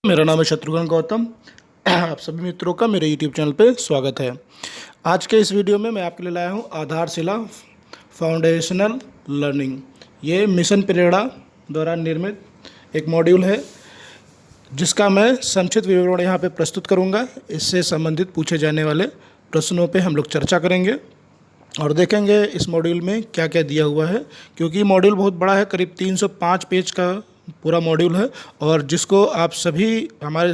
मेरा नाम है शत्रुघ्न गौतम। आप सभी मित्रों का मेरे YouTube चैनल पे स्वागत है। आज के इस वीडियो में मैं आपके लिए लाया हूँ आधारशिला फाउंडेशनल लर्निंग। ये मिशन प्रेरणा द्वारा निर्मित एक मॉड्यूल है जिसका मैं संक्षिप्त विवरण यहाँ पे प्रस्तुत करूँगा। इससे संबंधित पूछे जाने वाले प्रश्नों पे हम लोग चर्चा करेंगे और देखेंगे इस मॉड्यूल में क्या क्या दिया हुआ है, क्योंकि मॉड्यूल बहुत बड़ा है, करीब 305 पेज का पूरा मॉड्यूल है और जिसको आप सभी हमारे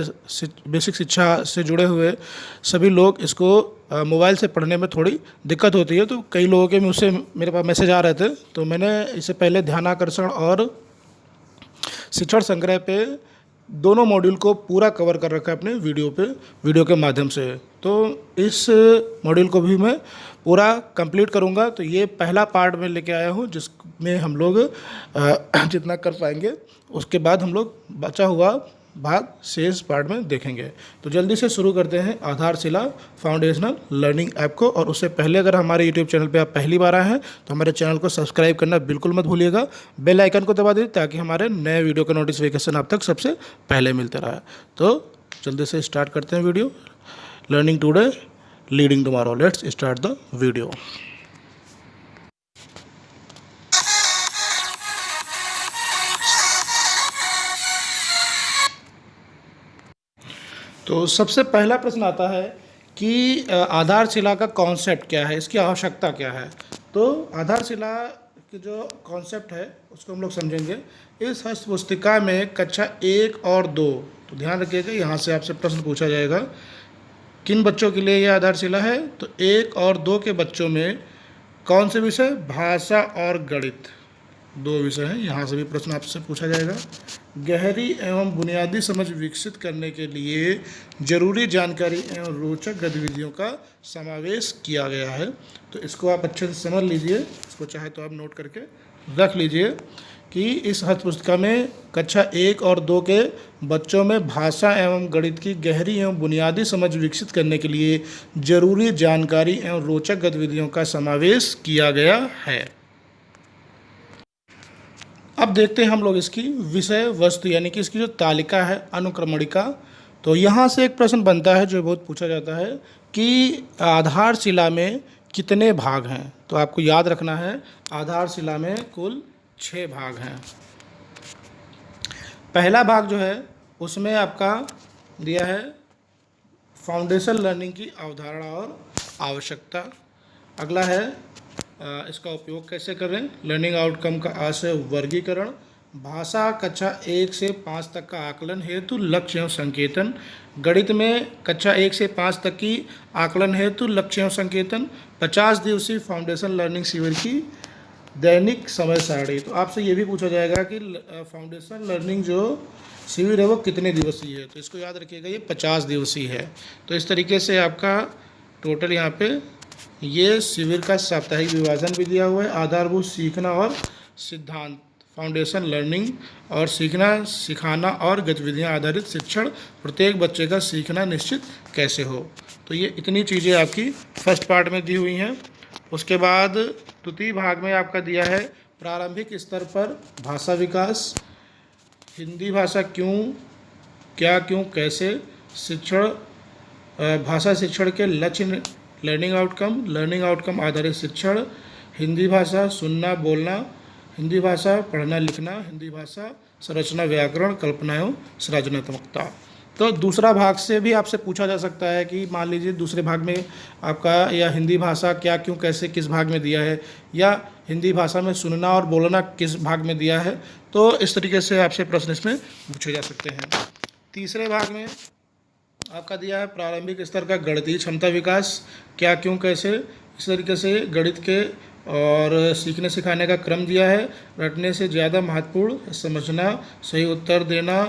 बेसिक शिक्षा से जुड़े हुए सभी लोग इसको मोबाइल से पढ़ने में थोड़ी दिक्कत होती है। तो कई लोगों के मुझसे मेरे पास मैसेज आ रहे थे, तो मैंने इससे पहले ध्यानाकर्षण और शिक्षण संग्रह पे दोनों मॉड्यूल को पूरा कवर कर रखा है अपने वीडियो के माध्यम से। तो इस मॉड्यूल को भी मैं पूरा कंप्लीट करूंगा। तो ये पहला पार्ट में लेके आया हूँ जिसमें हम लोग जितना कर पाएंगे उसके बाद हम लोग बचा हुआ भाग शेष पार्ट में देखेंगे। तो जल्दी से शुरू करते हैं आधारशिला फाउंडेशनल लर्निंग ऐप को। और उससे पहले अगर हमारे यूट्यूब चैनल पे आप पहली बार आए हैं तो हमारे चैनल को सब्सक्राइब करना बिल्कुल मत भूलिएगा। बेल आइकन को दबा दीजिए ताकि हमारे नए वीडियो का नोटिफिकेशन आप तक सबसे पहले मिलते रहे। तो जल्दी से स्टार्ट करते हैं video. Learning today leading tomorrow, let's start the video. तो सबसे पहला प्रश्न आता है कि आधारशिला का कॉन्सेप्ट क्या है, इसकी आवश्यकता क्या है। तो आधारशिला की जो कॉन्सेप्ट है उसको हम लोग समझेंगे। इस हस्त पुस्तिका में कक्षा 1 और 2, तो ध्यान रखिएगा यहाँ से आपसे प्रश्न पूछा जाएगा किन बच्चों के लिए यह आधारशिला है। तो 1 और 2 के बच्चों में कौन से विषय, भाषा और गणित, 2 विषय हैं। यहाँ से भी प्रश्न आपसे पूछा जाएगा। गहरी एवं बुनियादी समझ विकसित करने के लिए जरूरी जानकारी एवं रोचक गतिविधियों का समावेश किया गया है। तो इसको आप अच्छे से समझ लीजिए, इसको चाहे तो आप नोट करके रख लीजिए कि इस हस्त पुस्तिका में कक्षा 1 और 2 के बच्चों में भाषा एवं गणित की गहरी एवं बुनियादी समझ विकसित करने के लिए जरूरी जानकारी एवं रोचक गतिविधियों का समावेश किया गया है। अब देखते हैं हम लोग इसकी विषय वस्तु यानी कि इसकी जो तालिका है, अनुक्रमणिका। तो यहाँ से एक प्रश्न बनता है जो बहुत पूछा जाता है कि आधारशिला में कितने भाग हैं। तो आपको याद रखना है आधारशिला में कुल 6 भाग हैं। पहला भाग जो है उसमें आपका दिया है फाउंडेशन लर्निंग की अवधारणा और आवश्यकता। अगला है इसका उपयोग कैसे करें, लर्निंग आउटकम का आशय वर्गीकरण, भाषा कक्षा 1 से 5 तक का आकलन हेतु लक्ष्य एवं संकेतन, गणित में कक्षा 1 से 5 तक की आकलन हेतु लक्ष्य एवं संकेतन, 50 दिवसीय फाउंडेशन लर्निंग शिविर की दैनिक समय सारणी। तो आपसे ये भी पूछा जाएगा कि फाउंडेशन लर्निंग जो शिविर है वो कितने दिवसीय है। तो इसको याद रखिएगा, ये 50 दिवसीय है। तो इस तरीके से आपका टोटल यहाँ पे ये शिविर का साप्ताहिक विभाजन भी दिया हुआ है। आधारभूत सीखना और सिद्धांत, फाउंडेशन लर्निंग और सीखना, सिखाना और गतिविधियाँ आधारित शिक्षण, प्रत्येक बच्चे का सीखना निश्चित कैसे हो। तो ये इतनी चीज़ें आपकी फर्स्ट पार्ट में दी हुई हैं। उसके बाद द्वितीय भाग में आपका दिया है प्रारंभिक स्तर पर भाषा विकास, हिंदी भाषा क्यों, क्या, क्यों, कैसे, शिक्षण, भाषा शिक्षण के लक्ष्य, लर्निंग आउटकम आधारित शिक्षण, हिंदी भाषा सुनना बोलना, हिंदी भाषा पढ़ना लिखना, हिंदी भाषा संरचना व्याकरण, कल्पना एवं सृजनात्मकता। तो दूसरा भाग से भी आपसे पूछा जा सकता है कि मान लीजिए दूसरे भाग में आपका या हिंदी भाषा क्या, क्यों, कैसे किस भाग में दिया है, या हिंदी भाषा में सुनना और बोलना किस भाग में दिया है। तो इस तरीके से आपसे प्रश्न इसमें पूछे जा सकते हैं। तीसरे भाग में आपका दिया है प्रारंभिक स्तर का गणितीय क्षमता विकास, क्या, क्यों, कैसे, इस तरीके से गणित के और सीखने सिखाने का क्रम दिया है। रटने से ज़्यादा महत्वपूर्ण समझना, सही उत्तर देना,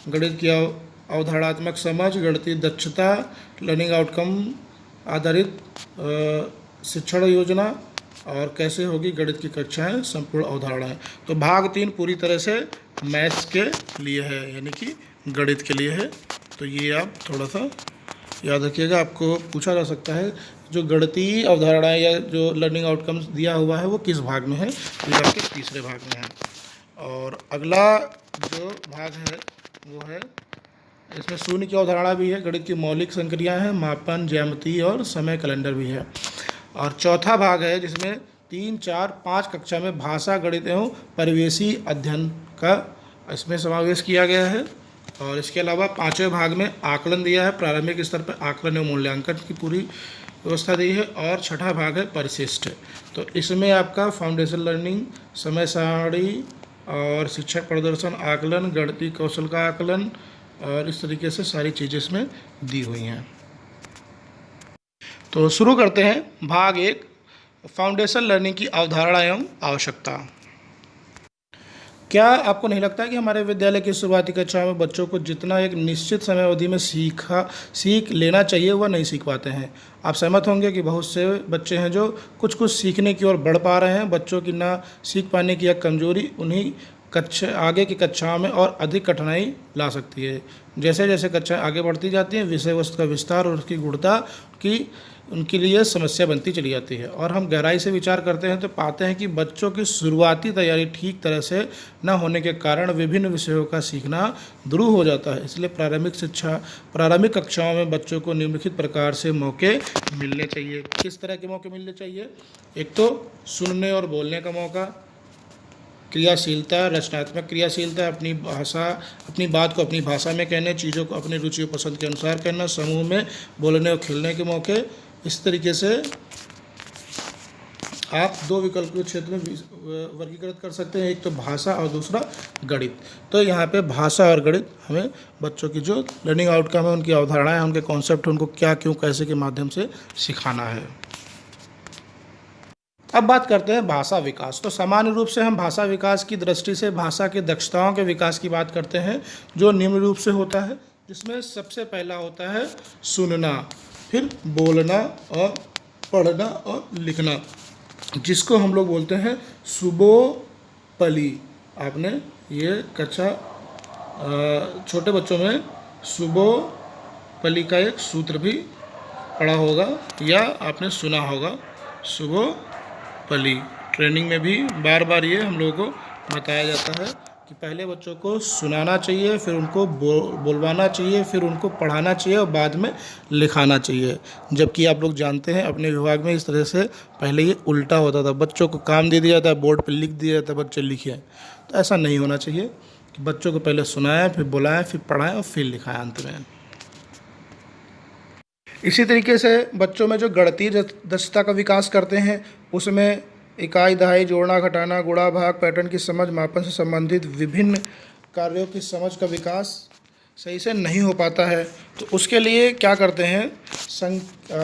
गणित की अवधारणात्मक समझ, गणितीय दक्षता, लर्निंग आउटकम आधारित शिक्षण योजना और कैसे होगी गणित की कक्षाएं, संपूर्ण अवधारणाएं। तो भाग 3 पूरी तरह से मैथ्स के लिए है, यानी कि गणित के लिए है। तो ये आप थोड़ा सा याद रखिएगा, आपको पूछा जा सकता है जो गणितीय अवधारणाएं या जो लर्निंग आउटकम्स दिया हुआ है वो किस भाग में है। ये आपके तीसरे भाग में है। और अगला जो भाग है वो है इसमें शून्य की अवधारणा भी है, गणित की मौलिक संक्रियाएं हैं, मापन, ज्यामिति और समय कैलेंडर भी है। और चौथा भाग है जिसमें 3, 4, 5 कक्षा में भाषा, गणित एवं परिवेशी अध्ययन का इसमें समावेश किया गया है। और इसके अलावा 5वें भाग में आकलन दिया है, प्रारंभिक स्तर पर आकलन एवं मूल्यांकन की पूरी व्यवस्था दी है। और छठा भाग है परिशिष्ट। तो इसमें आपका फाउंडेशन लर्निंग, समय सारणी और शिक्षक प्रदर्शन आकलन, गणितीय कौशल का आकलन और इस तरीके से सारी चीज़ें इसमें दी हुई हैं। तो शुरू करते हैं भाग 1, फाउंडेशन लर्निंग की अवधारणा एवं आवश्यकता। क्या आपको नहीं लगता कि हमारे विद्यालय की शुरुआती कक्षाओं में बच्चों को जितना एक निश्चित समय अवधि में सीख लेना चाहिए वह नहीं सीख पाते हैं? आप सहमत होंगे कि बहुत से बच्चे हैं जो कुछ कुछ सीखने की ओर बढ़ पा रहे हैं। बच्चों की ना सीख पाने की यह कमजोरी उन्हीं आगे की कक्षाओं में और अधिक कठिनाई ला सकती है। जैसे जैसे कक्षाएं आगे बढ़ती जाती हैं, विषय वस्तु का विस्तार और उसकी गुणता की उनके लिए समस्या बनती चली जाती है। और हम गहराई से विचार करते हैं तो पाते हैं कि बच्चों की शुरुआती तैयारी ठीक तरह से न होने के कारण विभिन्न विषयों का सीखना ध्रुव हो जाता है। इसलिए प्रारंभिक कक्षाओं में बच्चों को निम्नलिखित प्रकार से मौके मिलने चाहिए। किस तरह के मौके मिलने चाहिए? एक तो सुनने और बोलने का मौका, क्रियाशीलता, रचनात्मक क्रियाशीलता, अपनी बात को अपनी भाषा में कहने, चीज़ों को अपनी रुचि और पसंद के अनुसार कहना, समूह में बोलने और खेलने के मौके। इस तरीके से आप 2 विकल्प के क्षेत्र में वर्गीकृत कर सकते हैं, एक तो भाषा और दूसरा गणित। तो यहाँ पे भाषा और गणित हमें बच्चों की जो लर्निंग आउटकम है, उनकी अवधारणाएं, उनके कॉन्सेप्ट, उनको क्या, क्यों, कैसे के माध्यम से सिखाना है। अब बात करते हैं भाषा विकास। तो सामान्य रूप से हम भाषा विकास की दृष्टि से भाषा की दक्षताओं के विकास की बात करते हैं, जो निम्न रूप से होता है, जिसमें सबसे पहला होता है सुनना, फिर बोलना और पढ़ना और लिखना, जिसको हम लोग बोलते हैं सुबोपली। आपने ये कक्षा छोटे बच्चों में सुबोपली का एक सूत्र भी पढ़ा होगा या आपने सुना होगा। सुबोपली ट्रेनिंग में भी बार बार ये हम लोगों को बताया जाता है कि पहले बच्चों को सुनाना चाहिए, फिर उनको बोलवाना चाहिए, फिर उनको पढ़ाना चाहिए और बाद में लिखाना चाहिए। जबकि आप लोग जानते हैं अपने विभाग में इस तरह से पहले ये उल्टा होता था, बच्चों को काम दे दिया जाता है, बोर्ड पर लिख दिया जाता है, बच्चे लिखे। तो ऐसा नहीं होना चाहिए कि बच्चों को पहले सुनाएं, फिर बुलाएं, फिर पढ़ाएं और फिर लिखाएं अंत में। इसी तरीके से बच्चों में जो गणितीय दक्षता का विकास करते हैं, उसमें इकाई, दहाई, जोड़ना, घटाना, गुणा, भाग, पैटर्न की समझ, मापन से संबंधित विभिन्न कार्यों की समझ का विकास सही से नहीं हो पाता है। तो उसके लिए क्या करते हैं?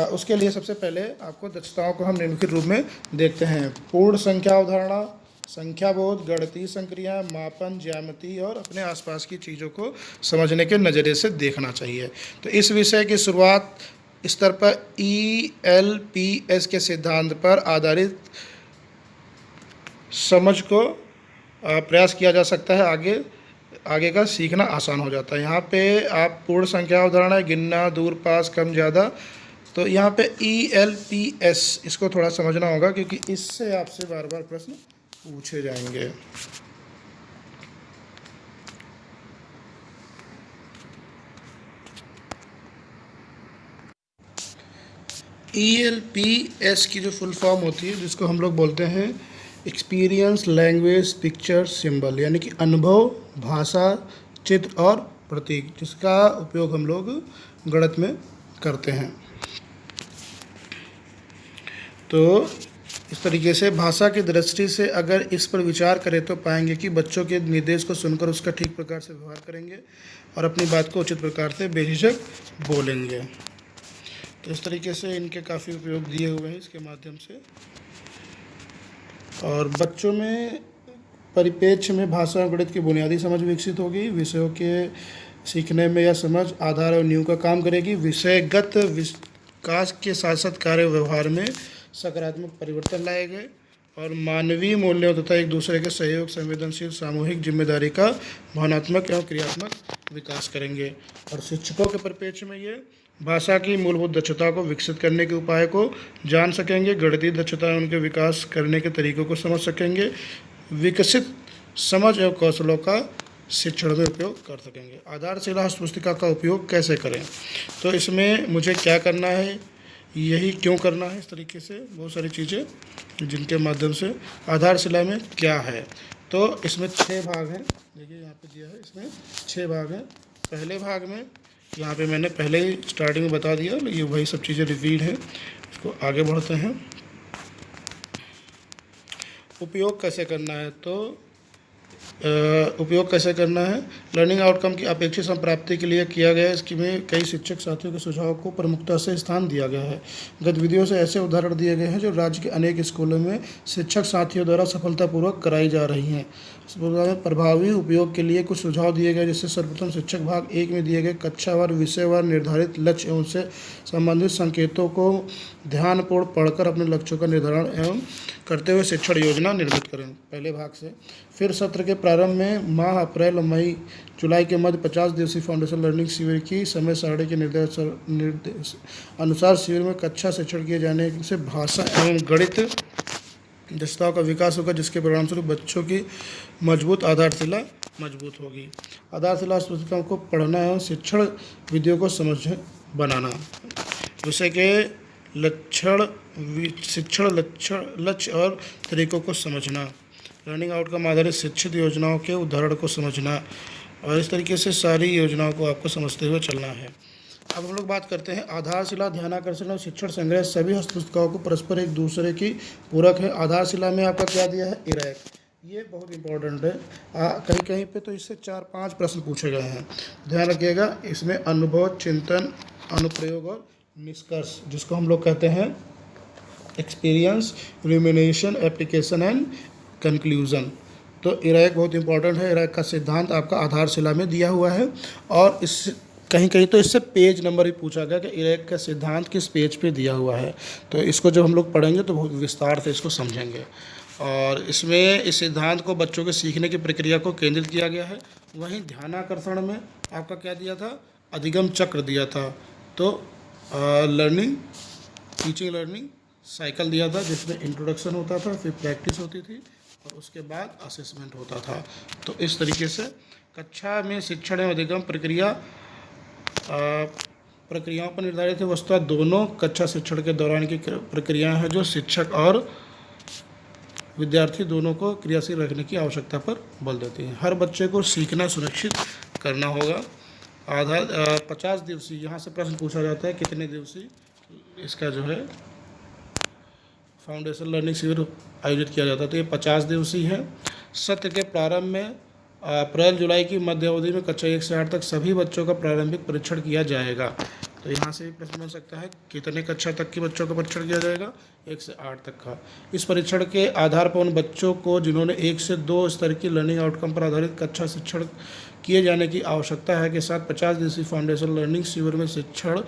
उसके लिए सबसे पहले आपको दक्षताओं को हम निम्नलिखित रूप में देखते हैं: पूर्ण संख्या अवधारणा, संख्या बोध, गणितीय संक्रिया, मापन, ज्यामिति और अपने आसपास की चीज़ों को समझने के नज़रिए से देखना चाहिए। तो इस विषय की शुरुआत स्तर पर ELPS के सिद्धांत पर आधारित समझ को प्रयास किया जा सकता है। आगे का सीखना आसान हो जाता है। यहाँ पे आप पूर्ण संख्या अवधारणा, गिनना, दूर, पास, कम, ज़्यादा, तो यहाँ पे ELPS इसको थोड़ा समझना होगा क्योंकि इससे आपसे बार बार प्रश्न पूछे जाएंगे। ELPS की जो फुल फॉर्म होती है, जिसको हम लोग बोलते हैं एक्सपीरियंस, लैंग्वेज, पिक्चर, सिंबल, यानी कि अनुभव, भाषा, चित्र और प्रतीक, जिसका उपयोग हम लोग गणित में करते हैं। तो इस तरीके से भाषा की दृष्टि से अगर इस पर विचार करें तो पाएंगे कि बच्चों के निर्देश को सुनकर उसका ठीक प्रकार से व्यवहार करेंगे और अपनी बात को उचित प्रकार से बेझिझक बोलेंगे। तो इस तरीके से इनके काफ़ी उपयोग दिए हुए हैं इसके माध्यम से। और बच्चों में परिप्रेक्ष्य में भाषा और गणित की बुनियादी समझ विकसित होगी। विषयों के सीखने में यह समझ आधार और नींव का काम करेगी। विषयगत विकास के साथ साथ कार्य व्यवहार में सकारात्मक परिवर्तन लाएंगे और मानवीय मूल्यों तथा एक दूसरे के सहयोग, संवेदनशील, सामूहिक जिम्मेदारी का भावनात्मक एवं क्रियात्मक विकास करेंगे। और शिक्षकों के परिप्रेक्ष्य में ये भाषा की मूलभूत दक्षता को विकसित करने के उपाय को जान सकेंगे। गणितीय दक्षता उनके विकास करने के तरीकों को समझ सकेंगे। विकसित समझ एवं कौशलों का शिक्षण में उपयोग कर सकेंगे। आधारशिला हस्त पुस्तिका का उपयोग कैसे करें, तो इसमें मुझे क्या करना है, यही क्यों करना है, इस तरीके से बहुत सारी चीज़ें जिनके माध्यम से आधारशिला में क्या है। तो इसमें 6 भाग हैं, देखिए यहाँ पे दिया है, इसमें 6 भाग हैं। पहले भाग में यहाँ पे मैंने पहले ही स्टार्टिंग में बता दिया, ये वही सब चीज़ें रिपीट हैं। इसको आगे बढ़ते हैं। उपयोग कैसे करना है, तो उपयोग कैसे करना है, लर्निंग आउटकम की अपेक्षित संप्राप्ति के लिए किया गया इसमें कई शिक्षक साथियों के सुझाव को प्रमुखता से स्थान दिया गया है। गतिविधियों से ऐसे उदाहरण दिए गए हैं जो राज्य के अनेक स्कूलों में शिक्षक साथियों द्वारा सफलतापूर्वक कराई जा रही हैं। इस प्रोग्राम में प्रभावी उपयोग के लिए कुछ सुझाव दिए गए, जिससे सर्वप्रथम शिक्षक भाग 1 में दिए गए कक्षावार विषयवार निर्धारित लक्ष्य एवं से संबंधित संकेतों को ध्यानपूर्ण पढ़कर अपने लक्ष्यों का निर्धारण एवं करते हुए शिक्षण योजना निर्मित करें, पहले भाग से। फिर सत्र के प्रारंभ में माह अप्रैल मई जुलाई के मध्य 50 दिवसीय फाउंडेशन लर्निंग शिविर की समय सारणी के निर्देश अनुसार शिविर में कक्षा शिक्षण किए जाने से भाषा एवं गणित दक्षताओं का विकास होगा, जिसके परिणामस्वरूप बच्चों की मजबूत आधारशिला मजबूत होगी। आधारशिला पुस्तिकाओं को पढ़ना एवं शिक्षण विधियों को समझ बनाना, विषय के शिक्षण लक्ष्य और तरीकों को समझना, लर्निंग आउटकम आधारित शिक्षित योजनाओं के उदाहरण को समझना, और इस तरीके से सारी योजनाओं को आपको समझते हुए चलना है। अब हम लोग बात करते हैं आधारशिला, ध्यानाकर्षण और शिक्षण संग्रह सभी हस्तपुस्तिकाओं को परस्पर एक दूसरे की पूरक है। आधारशिला में आपका क्या दिया है, इरैक, ये बहुत इंपॉर्टेंट है। कहीं कहीं पे तो इससे 4-5 प्रश्न पूछे गए हैं, ध्यान रखिएगा। इसमें अनुभव, चिंतन, अनुप्रयोग और निष्कर्ष, जिसको हम लोग कहते हैं एक्सपीरियंस, रुमिनेशन, एप्लीकेशन एंड कंक्लूजन। तो इरैक बहुत इंपॉर्टेंट है। इरैक का सिद्धांत आपका आधारशिला में दिया हुआ है, और इस कहीं कहीं तो इससे पेज नंबर भी पूछा गया कि इरैक का सिद्धांत किस पेज पे दिया हुआ है। तो इसको जब हम लोग पढ़ेंगे तो बहुत विस्तार से इसको समझेंगे। और इसमें इस सिद्धांत को बच्चों के सीखने की प्रक्रिया को केंद्रित किया गया है। वहीं ध्यानाकर्षण में आपका क्या दिया था, अधिगम चक्र दिया था। तो लर्निंग, टीचिंग लर्निंग साइकिल दिया था, जिसमें इंट्रोडक्शन होता था, फिर प्रैक्टिस होती थी और उसके बाद असेसमेंट होता था। तो इस तरीके से कक्षा में शिक्षण एवं अधिगम प्रक्रियाओं पर निर्धारित है। वस्तुतः दोनों कक्षा शिक्षण के दौरान की प्रक्रियाएं हैं जो शिक्षक और विद्यार्थी दोनों को क्रियाशील रखने की आवश्यकता पर बल देती हैं। हर बच्चे को सीखना सुनिश्चित करना होगा। 50 दिवसीय, यहाँ से प्रश्न पूछा जाता है कितने दिवसीय इसका जो है फाउंडेशन लर्निंग शिविर आयोजित किया जाता है। तो ये 50 दिवसीय है। सत्र के प्रारंभ में अप्रैल जुलाई की मध्य अवधि में कक्षा 1 से 8 तक सभी बच्चों का प्रारंभिक परीक्षण किया जाएगा। तो यहाँ से भी प्रश्न बन सकता है कितने कक्षा तक के बच्चों का परीक्षण किया जाएगा, 1 से 8 तक का। इस परीक्षण के आधार पर उन बच्चों को जिन्होंने 1 से 2 स्तर की लर्निंग आउटकम पर आधारित कक्षा शिक्षण किए जाने की आवश्यकता है के साथ 50 दिवसीय फाउंडेशन लर्निंग शिविर में शिक्षण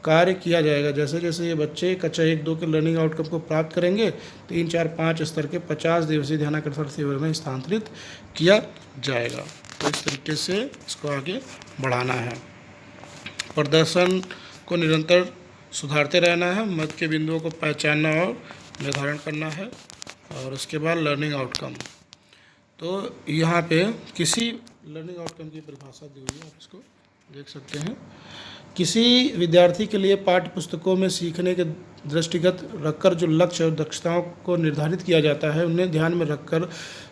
कार्य किया जाएगा। जैसे जैसे ये बच्चे कक्षा 1-2 के लर्निंग आउटकम को प्राप्त करेंगे 3, 4, 5 स्तर के 50 दिवसीय ध्यानाकर्षण शिविर में स्थानांतरित किया जाएगा। तो इस तरीके से इसको आगे बढ़ाना है। प्रदर्शन को निरंतर सुधारते रहना है, मध्य के बिंदुओं को पहचानना और निर्धारण करना है। और उसके बाद लर्निंग आउटकम, तो यहाँ पे किसी लर्निंग आउटकम की परिभाषा दी हुई है, आप इसको देख सकते हैं। किसी विद्यार्थी के लिए पाठ्य पुस्तकों में सीखने के दृष्टिगत रखकर जो लक्ष्य और दक्षताओं को निर्धारित किया जाता है, उन्हें ध्यान में रखकर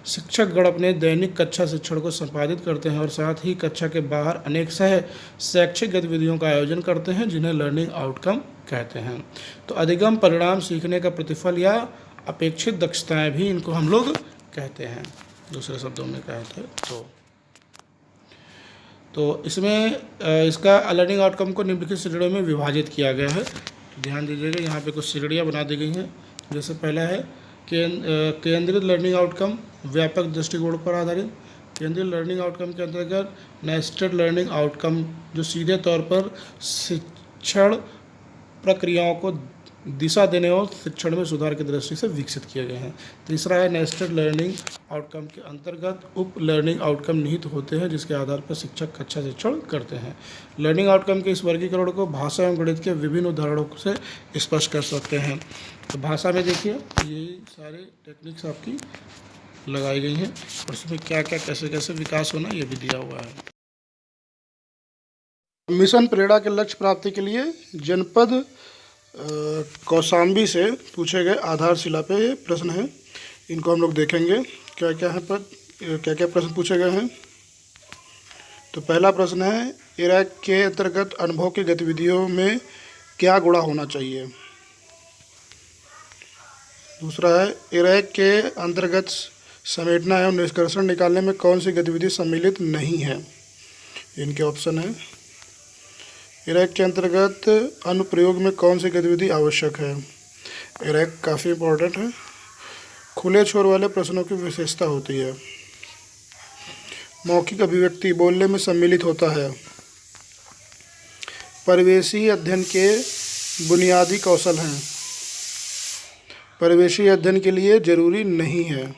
शिक्षकगण अपने दैनिक कक्षा शिक्षण को संपादित करते हैं और साथ ही कक्षा के बाहर अनेक शैक्षिक गतिविधियों का आयोजन करते हैं, जिन्हें लर्निंग आउटकम कहते हैं। तो अधिगम परिणाम सीखने का प्रतिफल या अपेक्षित दक्षताएँ भी इनको हम लोग कहते हैं, दूसरे शब्दों में कहते हैं। तो इसमें इसका लर्निंग आउटकम को निम्नलिखित श्रेणियों में विभाजित किया गया है। ध्यान दीजिएगा, यहाँ पे कुछ श्रेणियाँ बना दी गई हैं। जैसे पहला है केंद्रित लर्निंग आउटकम, व्यापक दृष्टिकोण पर आधारित। केंद्रीय लर्निंग आउटकम के अंतर्गत नेस्टेड लर्निंग आउटकम, जो सीधे तौर पर शिक्षण प्रक्रियाओं को दिशा देने और शिक्षण में सुधार की दृष्टि से विकसित किए गए हैं। तीसरा है नेस्टेड लर्निंग आउटकम के अंतर्गत उप लर्निंग आउटकम निहित होते हैं, जिसके आधार पर शिक्षक कक्षा शिक्षण करते हैं। लर्निंग आउटकम के इस वर्गीकरण को भाषा एवं गणित के विभिन्न उदाहरणों से स्पष्ट कर सकते हैं। तो भाषा में देखिए, ये सारे टेक्निक्स आपकी लगाई गई हैं और उसमें क्या क्या कैसे कैसे विकास होना ये भी दिया हुआ है। मिशन प्रेरणा के लक्ष्य प्राप्ति के लिए जनपद कौशाम्बी से पूछे गए आधारशिला पे ये प्रश्न है, इनको हम लोग देखेंगे क्या क्या है क्या क्या प्रश्न पूछे गए हैं। तो पहला प्रश्न है, इरैक के अंतर्गत अनुभव की गतिविधियों में क्या गुणा होना चाहिए। दूसरा है, इरैक के अंतर्गत समेटना एवं निष्कर्षण निकालने में कौन सी गतिविधि सम्मिलित नहीं है। इनके ऑप्शन है, इरैक के अंतर्गत अनुप्रयोग में कौन सी गतिविधि आवश्यक है। इरैक काफ़ी इम्पोर्टेंट है। खुले छोर वाले प्रश्नों की विशेषता होती है। मौखिक अभिव्यक्ति बोलने में सम्मिलित होता है। परिवेशी अध्ययन के बुनियादी कौशल हैं, परिवेशी अध्ययन के लिए जरूरी नहीं है।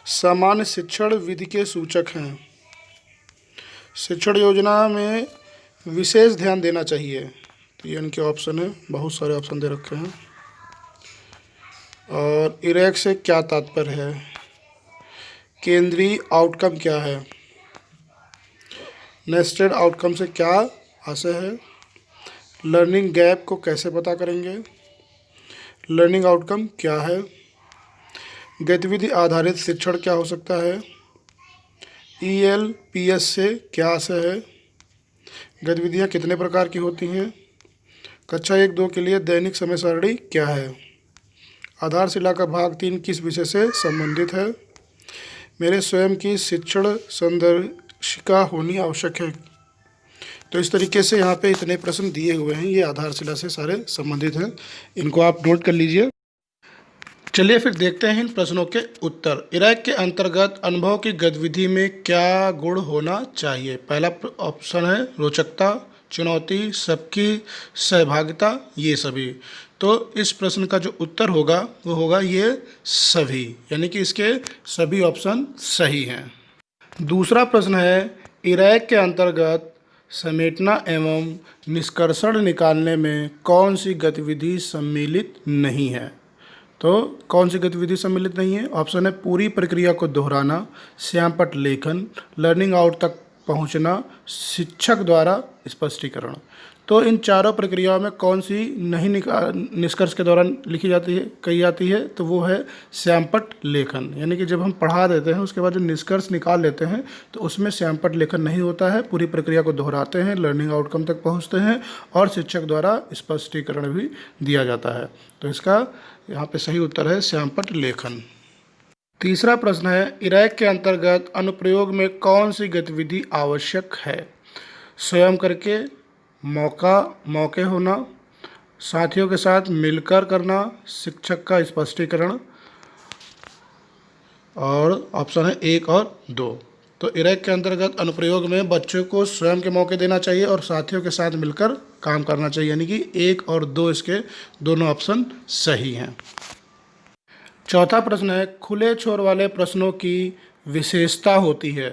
सामान्य शिक्षण विधि के सूचक हैं। शिक्षण योजना में विशेष ध्यान देना चाहिए। तो ये इनके ऑप्शन है, बहुत सारे ऑप्शन दे रखे हैं। और इरैक से क्या तात्पर्य है, केंद्रीय आउटकम क्या है, नेस्टेड आउटकम से क्या आशय है, लर्निंग गैप को कैसे पता करेंगे, लर्निंग आउटकम क्या है, गतिविधि आधारित शिक्षण क्या हो सकता है, ELPS से क्या आशय है, गतिविधियाँ कितने प्रकार की होती हैं, कक्षा 1-2 के लिए दैनिक समय सारणी क्या है, आधारशिला का भाग 3 किस विषय से संबंधित है, मेरे स्वयं की शिक्षण संदर्शिका होनी आवश्यक है। तो इस तरीके से यहाँ पे इतने प्रश्न दिए हुए हैं, ये आधारशिला से सारे संबंधित हैं, इनको आप नोट कर लीजिए। चलिए फिर देखते हैं इन प्रश्नों के उत्तर। इरैक के अंतर्गत अनुभव की गतिविधि में क्या गुण होना चाहिए। पहला ऑप्शन है रोचकता, चुनौती, सबकी सहभागिता, ये सभी। तो इस प्रश्न का जो उत्तर होगा वो होगा ये सभी, यानी कि इसके सभी ऑप्शन सही हैं। दूसरा प्रश्न है, इरैक के अंतर्गत समेटना एवं निष्कर्षण निकालने में कौन सी गतिविधि सम्मिलित नहीं है। तो कौन सी गतिविधि सम्मिलित नहीं है। ऑप्शन है पूरी प्रक्रिया को दोहराना, श्यामपट्ट लेखन, लर्निंग आउट तक पहुंचना, शिक्षक द्वारा स्पष्टीकरण। तो इन चारों प्रक्रियाओं में कौन सी नहीं निष्कर्ष के दौरान कही जाती है, तो वो है श्यामपट्ट लेखन। यानी कि जब हम पढ़ा देते हैं उसके बाद जो निष्कर्ष निकाल लेते हैं तो उसमें श्यामपट्ट लेखन नहीं होता है, पूरी प्रक्रिया को दोहराते हैं, लर्निंग आउटकम तक पहुंचते हैं और शिक्षक द्वारा स्पष्टीकरण भी दिया जाता है। तो इसका यहाँ पे सही उत्तर है श्यामपट्ट लेखन। तीसरा प्रश्न है, इरैक के अंतर्गत अनुप्रयोग में कौन सी गतिविधि आवश्यक है। स्वयं करके, मौके होना, साथियों के साथ मिलकर करना, शिक्षक का स्पष्टीकरण। और ऑप्शन है 1 और 2। तो इरैक के अंतर्गत अनुप्रयोग में बच्चों को स्वयं के मौके देना चाहिए और साथियों के साथ मिलकर काम करना चाहिए, यानी कि 1 और 2 इसके दोनों ऑप्शन सही हैं। चौथा प्रश्न है, खुले छोर वाले प्रश्नों की विशेषता होती है।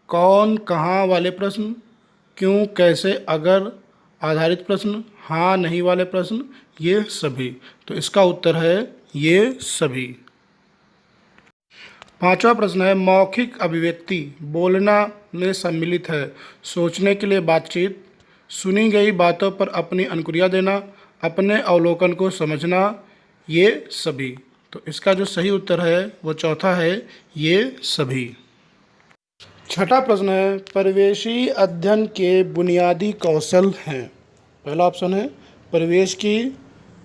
कौन, कहाँ वाले प्रश्न, क्यों, कैसे, अगर आधारित प्रश्न, हाँ नहीं वाले प्रश्न, ये सभी। तो इसका उत्तर है ये सभी। पांचवा प्रश्न है, मौखिक अभिव्यक्ति बोलना में सम्मिलित है। सोचने के लिए बातचीत, सुनी गई बातों पर अपनी अनुक्रिया देना, अपने अवलोकन को समझना, ये सभी। तो इसका जो सही उत्तर है वो चौथा है, ये सभी। छठा प्रश्न है, परिवेशी अध्ययन के बुनियादी कौशल हैं। पहला ऑप्शन है परिवेश की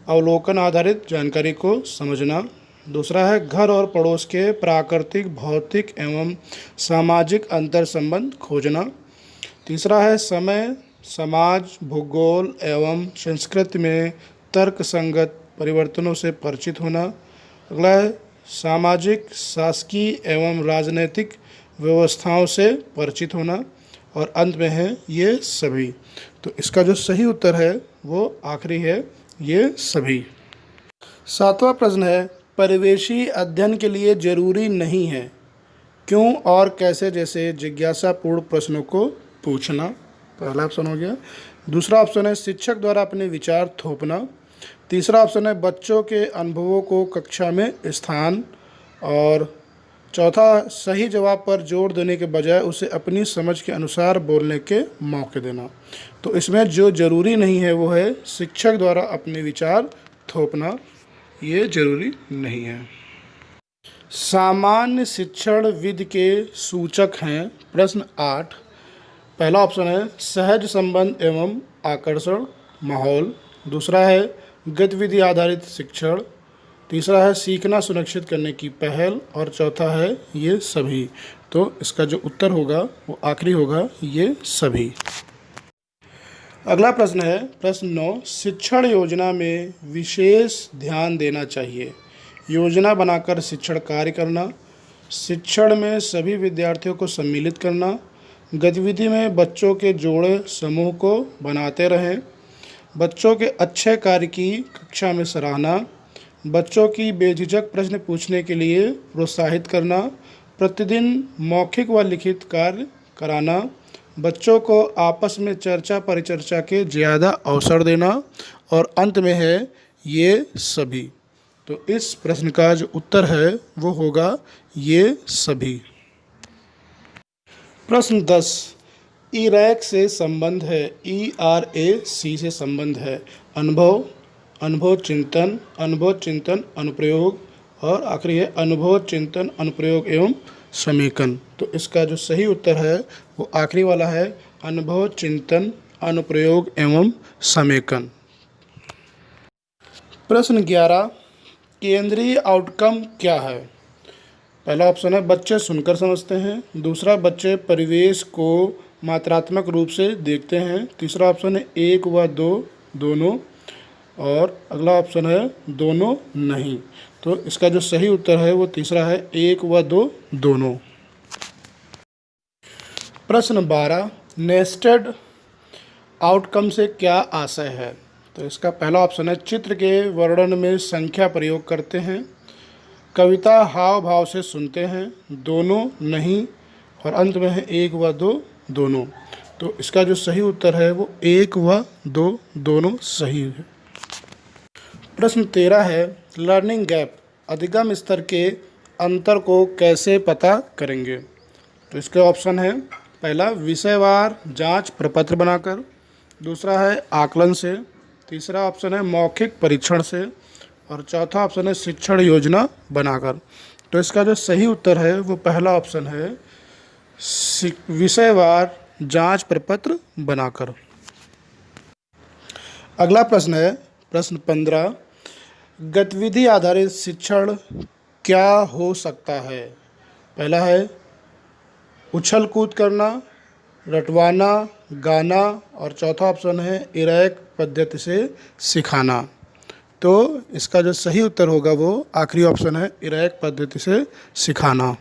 अवलोकन आधारित जानकारी को समझना। दूसरा है घर और पड़ोस के प्राकृतिक, भौतिक एवं सामाजिक अंतर संबंध खोजना। तीसरा है समय, समाज, भूगोल एवं संस्कृति में तर्क संगत परिवर्तनों से परिचित होना। अगला है सामाजिक, शासकीय एवं राजनीतिक व्यवस्थाओं से परिचित होना। और अंत में है ये सभी। तो इसका जो सही उत्तर है वो आखिरी है, ये सभी। सातवां प्रश्न है, परिवेशी अध्ययन के लिए जरूरी नहीं है, क्यों और कैसे जैसे जिज्ञासापूर्ण प्रश्नों को पूछना। पहला ऑप्शन हो गया। दूसरा ऑप्शन है शिक्षक द्वारा अपने विचार थोपना। तीसरा ऑप्शन है बच्चों के अनुभवों को कक्षा में स्थान। और चौथा, सही जवाब पर जोर देने के बजाय उसे अपनी समझ के अनुसार बोलने के मौके देना। तो इसमें जो ज़रूरी नहीं है वो है शिक्षक द्वारा अपने विचार थोपना, ये ज़रूरी नहीं है। सामान्य शिक्षण विधि के सूचक हैं। प्रश्न 8, पहला ऑप्शन है सहज संबंध एवं आकर्षण माहौल, दूसरा है गतिविधि आधारित शिक्षण, तीसरा है सीखना सुनिश्चित करने की पहल, और चौथा है ये सभी। तो इसका जो उत्तर होगा वो आखिरी होगा ये सभी। अगला प्रश्न है प्रश्न 9, शिक्षण योजना में विशेष ध्यान देना चाहिए। योजना बनाकर शिक्षण कार्य करना, शिक्षण में सभी विद्यार्थियों को सम्मिलित करना, गतिविधि में बच्चों के जोड़े समूह को बनाते रहें, बच्चों के अच्छे कार्य की कक्षा में सराहना, बच्चों की बेझिझक प्रश्न पूछने के लिए प्रोत्साहित करना, प्रतिदिन मौखिक व लिखित कार्य कराना, बच्चों को आपस में चर्चा परिचर्चा के ज़्यादा अवसर देना, और अंत में है ये सभी। तो इस प्रश्न का जो उत्तर है वो होगा ये सभी। प्रश्न 10, इरैक से संबंध है, ERAC से संबंध है, अनुभव, अनुभव चिंतन अनुप्रयोग, और आखिरी है अनुभव चिंतन अनुप्रयोग एवं समीकरण। तो इसका जो सही उत्तर है वो आखिरी वाला है, अनुभव चिंतन अनुप्रयोग एवं समीकरण। प्रश्न 11, केंद्रीय आउटकम क्या है। पहला ऑप्शन है बच्चे सुनकर समझते हैं, दूसरा बच्चे परिवेश को मात्रात्मक रूप से देखते हैं, तीसरा ऑप्शन है 1 व 2 दोनों, और अगला ऑप्शन है दोनों नहीं। तो इसका जो सही उत्तर है वो तीसरा है 1 व 2 दोनों। प्रश्न 12, नेस्टेड आउटकम से क्या आशय है। तो इसका पहला ऑप्शन है चित्र के वर्णन में संख्या प्रयोग करते हैं, कविता हाव भाव से सुनते हैं, दोनों नहीं, और अंत में है 1 व 2 दोनों। तो इसका जो सही उत्तर है वो 1 व 2 दोनों सही है। प्रश्न 13 है लर्निंग गैप, अधिगम स्तर के अंतर को कैसे पता करेंगे। तो इसके ऑप्शन है पहला विषयवार जांच प्रपत्र बनाकर, दूसरा है आकलन से, तीसरा ऑप्शन है मौखिक परीक्षण से, और चौथा ऑप्शन है शिक्षण योजना बनाकर। तो इसका जो सही उत्तर है वो पहला ऑप्शन है विषयवार जांच प्रपत्र बनाकर। अगला प्रश्न है प्रश्न 15, गतिविधि आधारित शिक्षण क्या हो सकता है। पहला है उछल कूद करना, रटवाना, गाना, और चौथा ऑप्शन है इरैक पद्धति से सिखाना। तो इसका जो सही उत्तर होगा वो आखिरी ऑप्शन है इरैक पद्धति से सिखाना।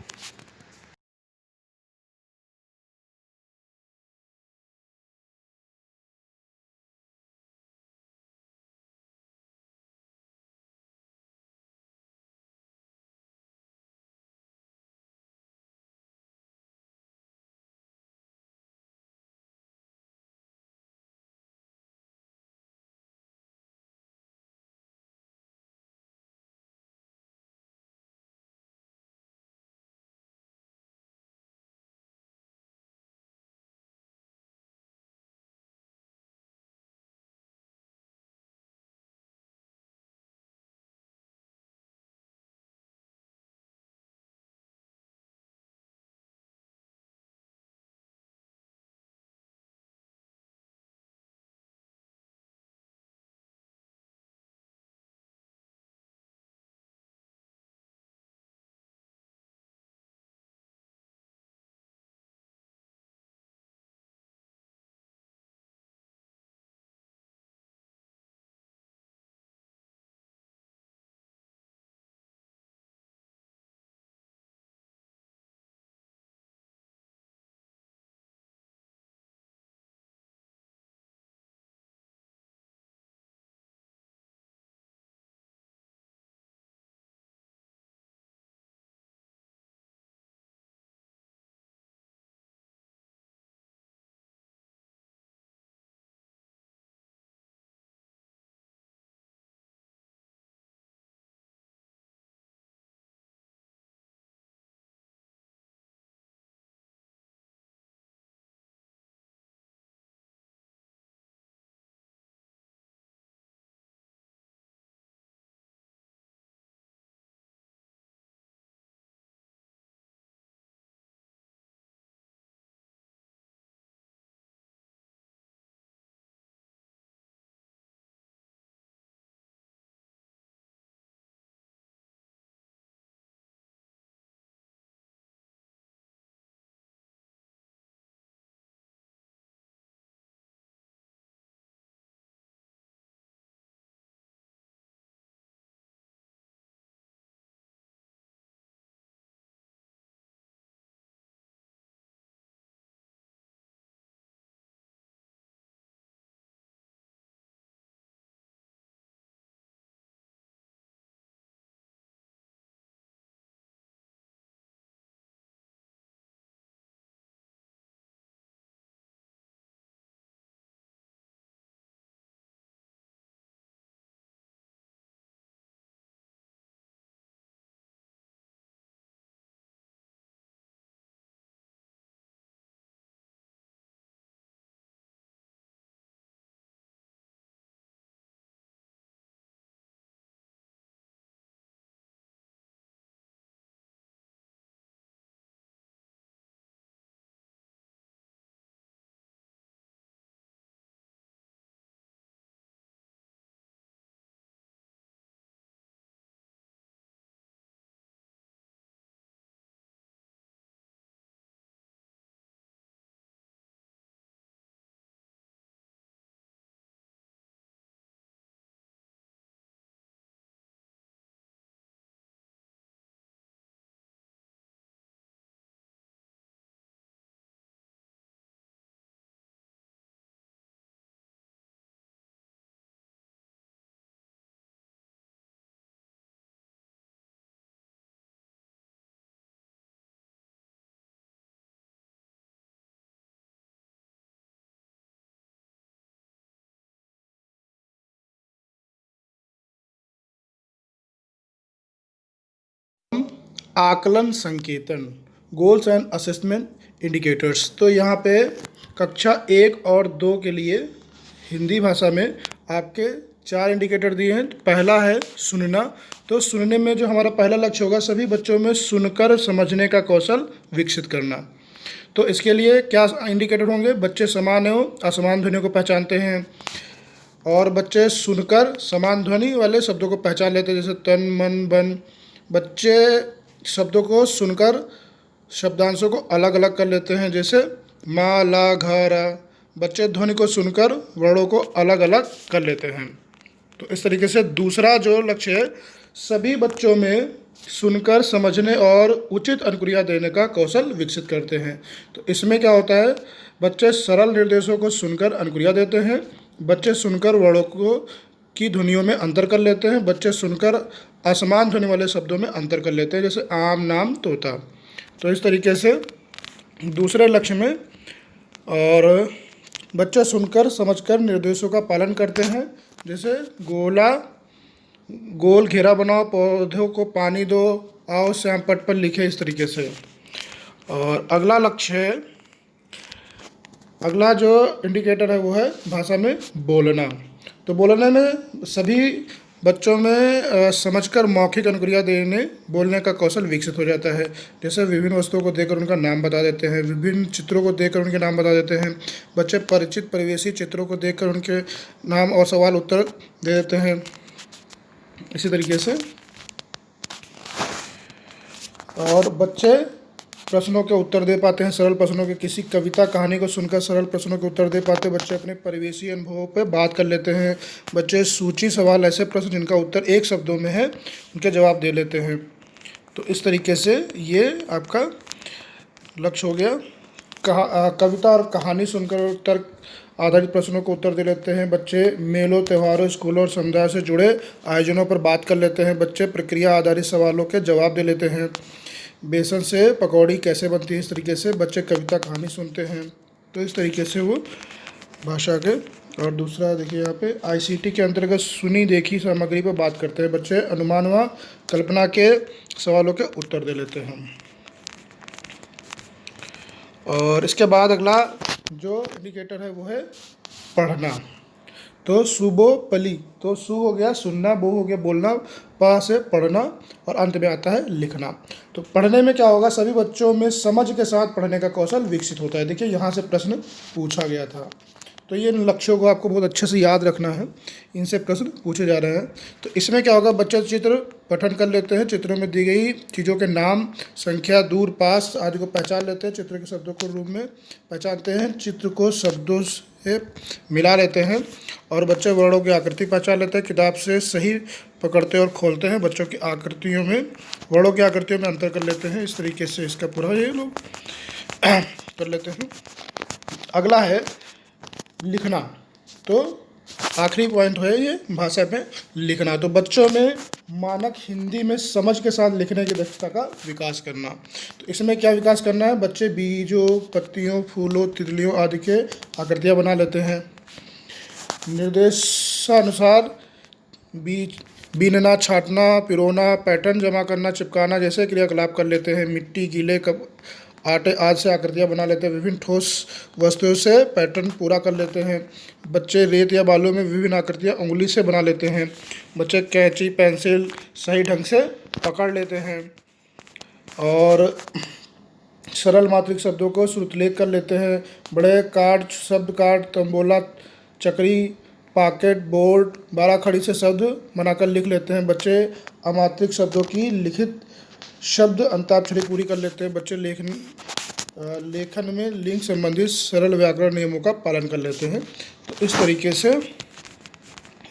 आकलन संकेतन, गोल्स एंड असेसमेंट इंडिकेटर्स। तो यहाँ पे कक्षा 1 और 2 के लिए हिंदी भाषा में आपके 4 इंडिकेटर दिए हैं। पहला है सुनना। तो सुनने में जो हमारा पहला लक्ष्य होगा, सभी बच्चों में सुनकर समझने का कौशल विकसित करना। तो इसके लिए क्या इंडिकेटर होंगे? बच्चे समान एवं असमान ध्वनियों को पहचानते हैं, और बच्चे सुनकर समान ध्वनि वाले शब्दों को पहचान लेते हैं, जैसे तन, मन, बन। बच्चे शब्दों को सुनकर शब्दांशों को अलग अलग कर लेते हैं, जैसे मा, ला, घ, रा। बच्चे ध्वनि को सुनकर वर्णों को अलग अलग कर लेते हैं। तो इस तरीके से दूसरा जो लक्ष्य है, सभी बच्चों में सुनकर समझने और उचित अनुक्रिया देने का कौशल विकसित करते हैं। तो इसमें क्या होता है, बच्चे सरल निर्देशों को सुनकर अनुक्रिया देते हैं, बच्चे सुनकर वर्णों को की ध्वनियों में अंतर कर लेते हैं, बच्चे सुनकर असमान ध्वनि वाले शब्दों में अंतर कर लेते हैं, जैसे आम, नाम, तोता। तो इस तरीके से दूसरे लक्ष्य में, और बच्चे सुनकर समझकर निर्देशों का पालन करते हैं, जैसे गोल घेरा बनाओ, पौधों को पानी दो, आओ श्याम पट पर लिखे, इस तरीके से। और अगला लक्ष्य है, अगला जो इंडिकेटर है वो है भाषा में बोलना। तो बोलने में सभी बच्चों में समझकर मौखिक अनुक्रिया देने, बोलने का कौशल विकसित हो जाता है। जैसे विभिन्न वस्तुओं को देखकर उनका नाम बता देते हैं, विभिन्न चित्रों को देखकर उनके नाम बता देते हैं। बच्चे परिचित परिवेशी चित्रों को देखकर उनके नाम और सवाल उत्तर दे देते हैं, इसी तरीके से। और बच्चे प्रश्नों के उत्तर दे पाते हैं, सरल प्रश्नों के, किसी कविता कहानी को सुनकर सरल प्रश्नों के उत्तर दे पाते हैं। बच्चे अपने परिवेशी अनुभवों पर बात कर लेते हैं। बच्चे सूची सवाल, ऐसे प्रश्न जिनका उत्तर एक शब्दों में है, उनके जवाब दे लेते हैं। तो इस तरीके से ये आपका लक्ष्य हो गया। कविता और कहानी सुनकर उत्तर आधारित प्रश्नों को उत्तर दे लेते हैं। बच्चे मेलों, त्योहारों, स्कूलों और समुदाय से जुड़े आयोजनों पर बात कर लेते हैं। बच्चे प्रक्रिया आधारित सवालों के जवाब दे लेते हैं। बेसन से पकौड़ी कैसे बनती है, इस तरीके से बच्चे कविता कहानी सुनते हैं। तो इस तरीके से वो भाषा के। और दूसरा देखिए यहाँ पे आईसीटी के अंतर्गत सुनी देखी सामग्री पर बात करते हैं। बच्चे अनुमान व कल्पना के सवालों के उत्तर दे लेते हैं। और इसके बाद अगला जो इंडिकेटर है वो है पढ़ना। तो सुबो पली, तो सु हो गया सुनना, बो हो गया बोलना, पा से पढ़ना, और अंत में आता है लिखना। तो पढ़ने में क्या होगा, सभी बच्चों में समझ के साथ पढ़ने का कौशल विकसित होता है। देखिए यहाँ से प्रश्न पूछा गया था, तो ये लक्ष्यों को आपको बहुत अच्छे से याद रखना है, इनसे प्रश्न पूछे जा रहे हैं। तो इसमें क्या होगा, बच्चे चित्र पठन कर लेते हैं, चित्रों में दी गई चीज़ों के नाम, संख्या, दूर, पास आदि को पहचान लेते हैं, चित्र के शब्दों को रूप में पहचानते हैं, चित्र को शब्दों से मिला लेते हैं, और बच्चे वर्णों की आकृति पहचान लेते हैं, किताब से सही पकड़ते और खोलते हैं, बच्चों की आकृतियों में, वर्णों की आकृतियों में अंतर कर लेते हैं। इस तरीके से इसका पूरा ये लोग कर लेते हैं। अगला है लिखना। तो आखिरी पॉइंट है ये भाषा में लिखना। तो बच्चों में मानक हिंदी में समझ के साथ लिखने की दक्षता का विकास करना। तो इसमें क्या विकास करना है, बच्चे बीजों, पत्तियों, फूलों, तितलियों आदि के आकृतियाँ बना लेते हैं। निर्देशानुसार बीनना, छाटना, पिरोना, पैटर्न जमा करना, चिपकाना जैसे क्रियाकलाप कर लेते हैं। मिट्टी, गीले आटे आदि से आकृतियाँ बना लेते हैं। विभिन्न ठोस वस्तुओं से पैटर्न पूरा कर लेते हैं। बच्चे रेत या बालू में विभिन्न आकृतियाँ उंगली से बना लेते हैं। बच्चे कैंची, पेंसिल सही ढंग से पकड़ लेते हैं, और सरल मात्रिक शब्दों को श्रुतलेख कर लेते हैं। बड़े कार्ड, शब्द कार्ड, तंबोला, चक्री, पॉकेट, बोर्ड, बाराखड़ी से शब्द बनाकर लिख लेते हैं। बच्चे अमात्रिक शब्दों की लिखित शब्द अंताक्षरी पूरी कर लेते हैं। बच्चे लेखन में लिंग संबंधित सरल व्याकरण नियमों का पालन कर लेते हैं। तो इस तरीके से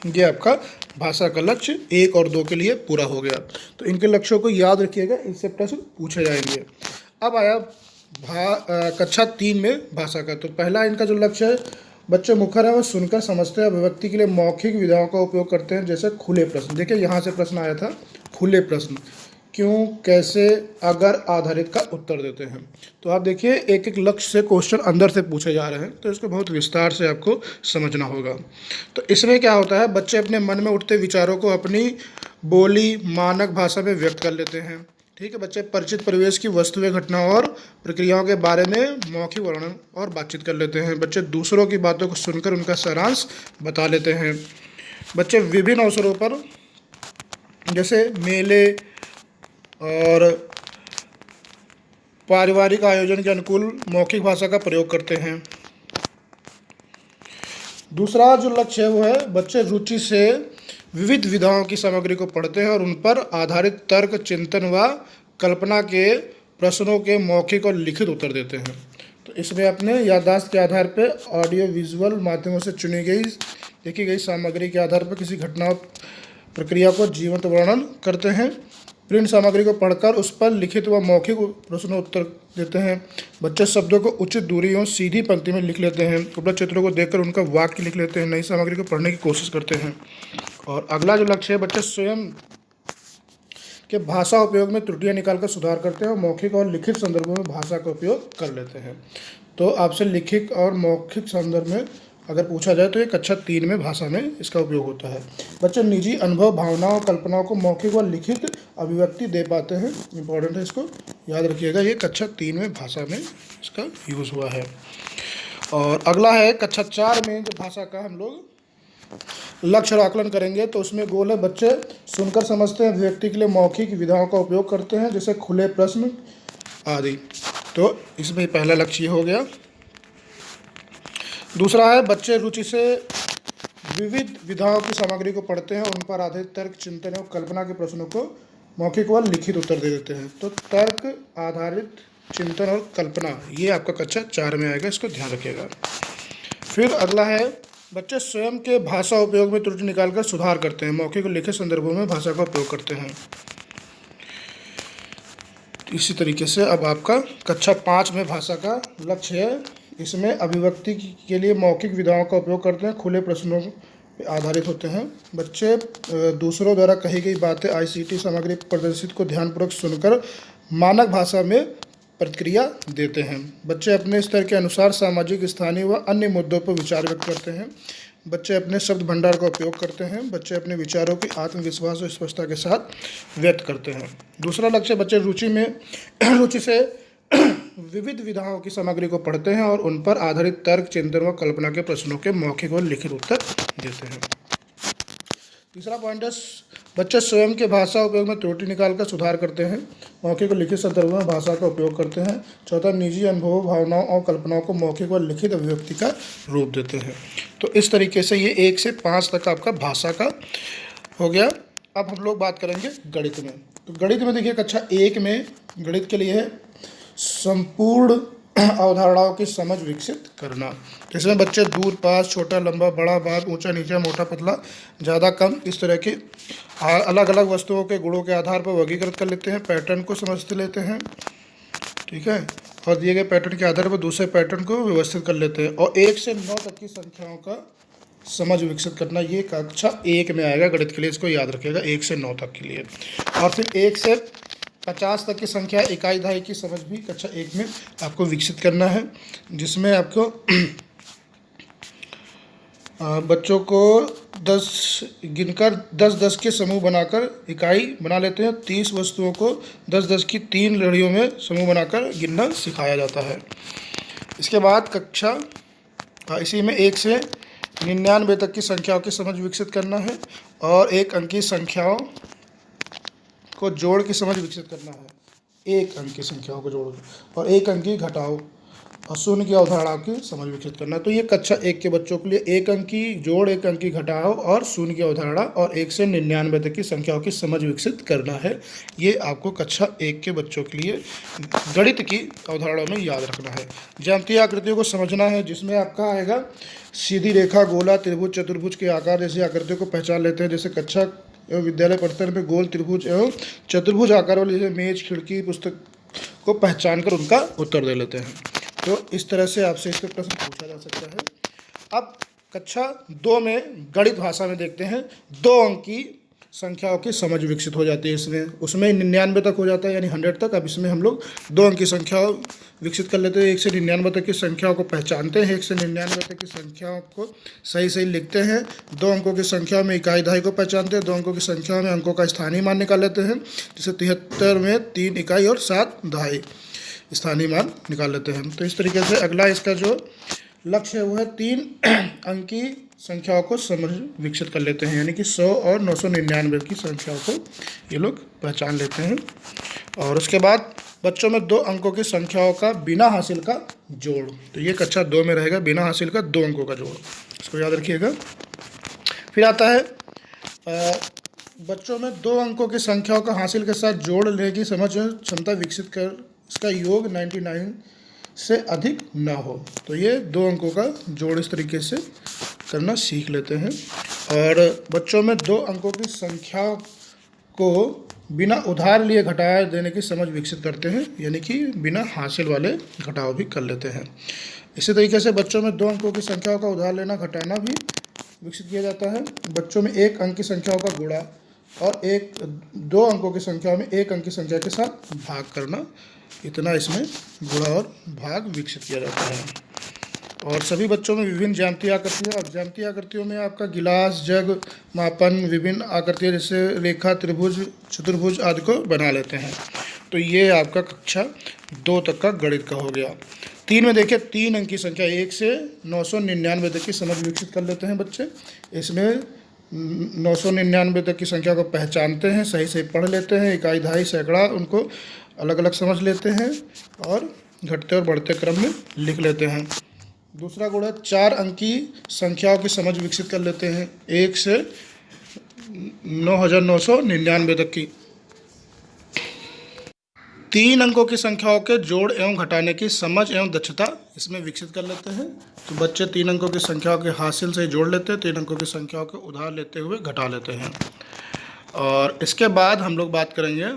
ये आपका भाषा का लक्ष्य 1 और 2 के लिए पूरा हो गया। तो इनके लक्ष्यों को याद रखिएगा, इनसे प्रश्न पूछे जाएंगे। अब आया कक्षा 3 में भाषा का। तो पहला इनका जो लक्ष्य है, बच्चे मुखर है वो सुनकर समझते हैं, अभिव्यक्ति के लिए मौखिक विधाओं का उपयोग करते हैं, जैसे खुले प्रश्न। देखिए यहाँ से प्रश्न आया था, खुले प्रश्न, क्यों, कैसे, अगर आधारित का उत्तर देते हैं। तो आप देखिए एक एक लक्ष्य से क्वेश्चन अंदर से पूछे जा रहे हैं, तो इसको बहुत विस्तार से आपको समझना होगा। तो इसमें क्या होता है, बच्चे अपने मन में उठते विचारों को अपनी बोली मानक भाषा में व्यक्त कर लेते हैं। ठीक है बच्चे, परिचित परिवेश की वस्तुएं, घटनाओं और प्रक्रियाओं के बारे में मौखिक वर्णन और बातचीत कर लेते हैं। बच्चे दूसरों की बातों को सुनकर उनका सारांश बता लेते हैं। बच्चे विभिन्न अवसरों पर जैसे मेले और पारिवारिक आयोजन के अनुकूल मौखिक भाषा का प्रयोग करते हैं। दूसरा जो लक्ष्य है वो है बच्चे रुचि से विविध विधाओं की सामग्री को पढ़ते हैं और उन पर आधारित तर्क, चिंतन व कल्पना के प्रश्नों के मौखिक और लिखित उत्तर देते हैं। तो इसमें अपने याददाश्त के आधार पर ऑडियो विजुअल माध्यमों से चुनी गई देखी गई सामग्री के आधार पर किसी घटना प्रक्रिया को जीवंत वर्णन करते हैं। प्रिंट सामग्री को पढ़कर उस पर लिखित व मौखिक प्रश्नोत्तर देते हैं। बच्चे शब्दों को उचित दूरी और सीधी पंक्ति में लिख लेते हैं। उपलब्ध चित्रों को देखकर उनका वाक्य लिख लेते हैं। नई सामग्री को पढ़ने की कोशिश करते हैं। और अगला जो लक्ष्य है बच्चे स्वयं के भाषा उपयोग में त्रुटियां निकालकर सुधार करते हैं और मौखिक और लिखित संदर्भों में भाषा का उपयोग कर लेते हैं। तो आपसे लिखित और मौखिक संदर्भ में अगर पूछा जाए तो ये कक्षा 3 में भाषा में इसका उपयोग होता है। बच्चे निजी अनुभव, भावनाओं, कल्पनाओं को मौखिक व लिखित अभिव्यक्ति दे पाते हैं। इंपॉर्टेंट है, इसको याद रखिएगा। ये कक्षा 3 में भाषा में इसका यूज़ हुआ है। और अगला है कक्षा 4 में जो भाषा का हम लोग लक्ष्य और आकलन करेंगे तो उसमें गोल है बच्चे सुनकर समझते हैं, अभिव्यक्ति के लिए मौखिक विधाओं का उपयोग करते हैं जैसे खुले प्रश्न आदि। तो इसमें पहला लक्ष्य हो गया। दूसरा है बच्चे रुचि से विविध विधाओं की सामग्री को पढ़ते हैं और उन पर आधारित तर्क, चिंतन और कल्पना के प्रश्नों को मौखिक व लिखित उत्तर दे देते हैं। तो तर्क आधारित चिंतन और कल्पना ये आपका कक्षा 4 में आएगा, इसको ध्यान रखिएगा। फिर अगला है बच्चे स्वयं के भाषा उपयोग में त्रुटि निकालकर सुधार करते हैं। मौखिक और लिखित संदर्भों में भाषा का उपयोग करते हैं। इसी तरीके से अब आपका कक्षा 5 में भाषा का लक्ष्य है। इसमें अभिव्यक्ति के लिए मौखिक विधाओं का उपयोग करते हैं, खुले प्रश्नों पर आधारित होते हैं। बच्चे दूसरों द्वारा कही गई बातें, ICT सामग्री प्रदर्शित को ध्यानपूर्वक सुनकर मानक भाषा में प्रतिक्रिया देते हैं। बच्चे अपने स्तर के अनुसार सामाजिक, स्थानीय व अन्य मुद्दों पर विचार व्यक्त करते हैं। बच्चे अपने शब्द भंडार का उपयोग करते हैं। बच्चे अपने विचारों की आत्मविश्वास और स्पष्टता के साथ व्यक्त करते हैं। दूसरा लक्ष्य बच्चे रुचि से विविध विधाओं की सामग्री को पढ़ते हैं और उन पर आधारित तर्क, चिंतन व कल्पना के प्रश्नों के मौखिक और लिखित उत्तर देते हैं। तीसरा पॉइंट है बच्चे स्वयं के भाषा उपयोग में त्रुटि निकालकर सुधार करते हैं। मौखिक और लिखित संदर्भों में भाषा का उपयोग करते हैं। चौथा, निजी अनुभवों, भावनाओं और कल्पनाओं को मौखिक और लिखित अभिव्यक्ति का रूप देते हैं। तो इस तरीके से ये 1 से 5 तक आपका भाषा का हो गया। अब हम लोग बात करेंगे गणित में। तो गणित में देखिए कक्षा 1 में गणित के लिए है संपूर्ण अवधारणाओं की समझ विकसित करना। जिसमें बच्चे दूर, पास, छोटा, लंबा, बड़ा, बाग, ऊंचा, नीचा, मोटा, पतला, ज़्यादा, कम, इस तरह के अलग अलग वस्तुओं के गुणों के आधार पर वर्गीकृत कर लेते हैं, पैटर्न को समझते लेते हैं। ठीक है, और दिए गए पैटर्न के आधार पर दूसरे पैटर्न को व्यवस्थित कर लेते हैं। और 1 से 9 तक की संख्याओं का समझ विकसित करना, ये कक्षा 1 में आएगा गणित के लिए, इसको याद रखिएगा 1 से 9 तक के लिए। और फिर 1 से 50 तक की संख्या, इकाई, दहाई की समझ भी कक्षा 1 में आपको विकसित करना है। जिसमें आपको बच्चों को 10 गिनकर 10-10 के समूह बनाकर इकाई बना लेते हैं। 30 वस्तुओं को 10-10 की 3 लड़ियों में समूह बनाकर गिनना सिखाया जाता है। इसके बाद कक्षा इसी में 1 से 99 तक की संख्याओं की समझ विकसित करना है और 1 अंकी संख्याओं को जोड़ की समझ विकसित करना है। 1 अंक की संख्याओं को जोड़ और 1 अंकी घटाओ और शून्य की अवधारणा की समझ विकसित करना। तो ये कक्षा 1 के बच्चों के लिए 1 अंकी जोड़, 1 अंकी घटाओ और शून्य की अवधारणा और 1 से 99 तक की संख्याओं की समझ विकसित करना है। ये आपको कक्षा 1 के बच्चों के लिए गणित की अवधारणा में याद रखना है। ज्यामितीय आकृतियों को समझना है, जिसमें आपका आएगा सीधी रेखा, गोला, त्रिभुज, चतुर्भुज के आकार जैसी आकृतियों को पहचान लेते हैं। जैसे कक्षा एवं विद्यालय पढ़ते में गोल, त्रिभुज एवं चतुर्भुज आकार वाले जैसे मेज, खिड़की, पुस्तक को पहचान कर उनका उत्तर दे लेते हैं। तो इस तरह से आपसे इसका प्रश्न पूछा जा सकता है। अब कक्षा 2 में गणित भाषा में देखते हैं 2 अंक की संख्याओं की समझ विकसित हो जाती है। इसमें उसमें 99 तक हो जाता है, यानी 100 तक। अब इसमें हम लोग 2 अंक की संख्या विकसित कर लेते हैं। 1 से 99 तक की संख्याओं को पहचानते हैं, 1 से 99 तक की संख्याओं को सही सही लिखते हैं। 2 अंकों की संख्या में इकाई दहाई को पहचानते हैं। 2 अंकों की संख्या में अंकों का स्थानीय मान निकाल लेते हैं, जैसे 73 में 3 इकाई और 7 दहाई स्थानीय मान निकाल लेते हैं। तो इस तरीके से अगला इसका जो लक्ष्य है वो है 3 अंक की संख्याओं को समझ विकसित कर लेते हैं, यानी कि 100 और 999 की संख्याओं को ये लोग पहचान लेते हैं। और उसके बाद बच्चों में 2 अंकों की संख्याओं का बिना हासिल का जोड़, तो ये कक्षा 2 में रहेगा, बिना हासिल का 2 अंकों का जोड़, इसको याद रखिएगा। फिर आता है बच्चों में 2 अंकों की संख्याओं का हासिल के साथ जोड़ लेने की समझ क्षमता विकसित कर इसका योग 99 से अधिक ना हो। तो ये 2 अंकों का जोड़ इस तरीके से करना सीख लेते हैं। और बच्चों में 2 अंकों की संख्या को बिना उधार लिए घटाया देने की समझ विकसित करते हैं, यानी कि बिना हासिल वाले घटाव भी कर लेते हैं। इसी तरीके से बच्चों में 2 अंकों की संख्याओं का उधार लेना घटाना भी विकसित किया जाता है। बच्चों में 1 अंक की संख्याओं का गुणा और 2 अंकों की संख्या में 1 अंक की संख्या के साथ भाग करना, इतना इसमें गुणा और भाग विकसित किया जाता है। और सभी बच्चों में विभिन्न ज्यामितीय आकृतियाँ, अब ज्यामितीय आकृतियों में आपका गिलास, जग, मापन, विभिन्न आकृतियाँ जैसे रेखा, त्रिभुज, चतुर्भुज आदि को बना लेते हैं। तो ये आपका कक्षा 2 तक का गणित का हो गया। 3 में देखिए 3 अंक की संख्या 1 से 999 तक की समझ विकसित कर लेते हैं बच्चे। इसमें 999 तक की संख्या को पहचानते हैं, सही से पढ़ लेते हैं, इकाई दहाई सैकड़ा उनको अलग अलग समझ लेते हैं और घटते और बढ़ते क्रम में लिख लेते हैं। दूसरा गुण है 4 अंक की संख्याओं की समझ विकसित कर लेते हैं, 1 से 9999 तक की। 3 अंकों की संख्याओं के जोड़ एवं घटाने की समझ एवं दक्षता इसमें विकसित कर लेते हैं। तो बच्चे 3 अंकों की संख्याओं के हासिल से जोड़ लेते हैं, 3 अंकों की संख्याओं के उधार लेते हुए घटा लेते हैं। और इसके बाद हम लोग बात करेंगे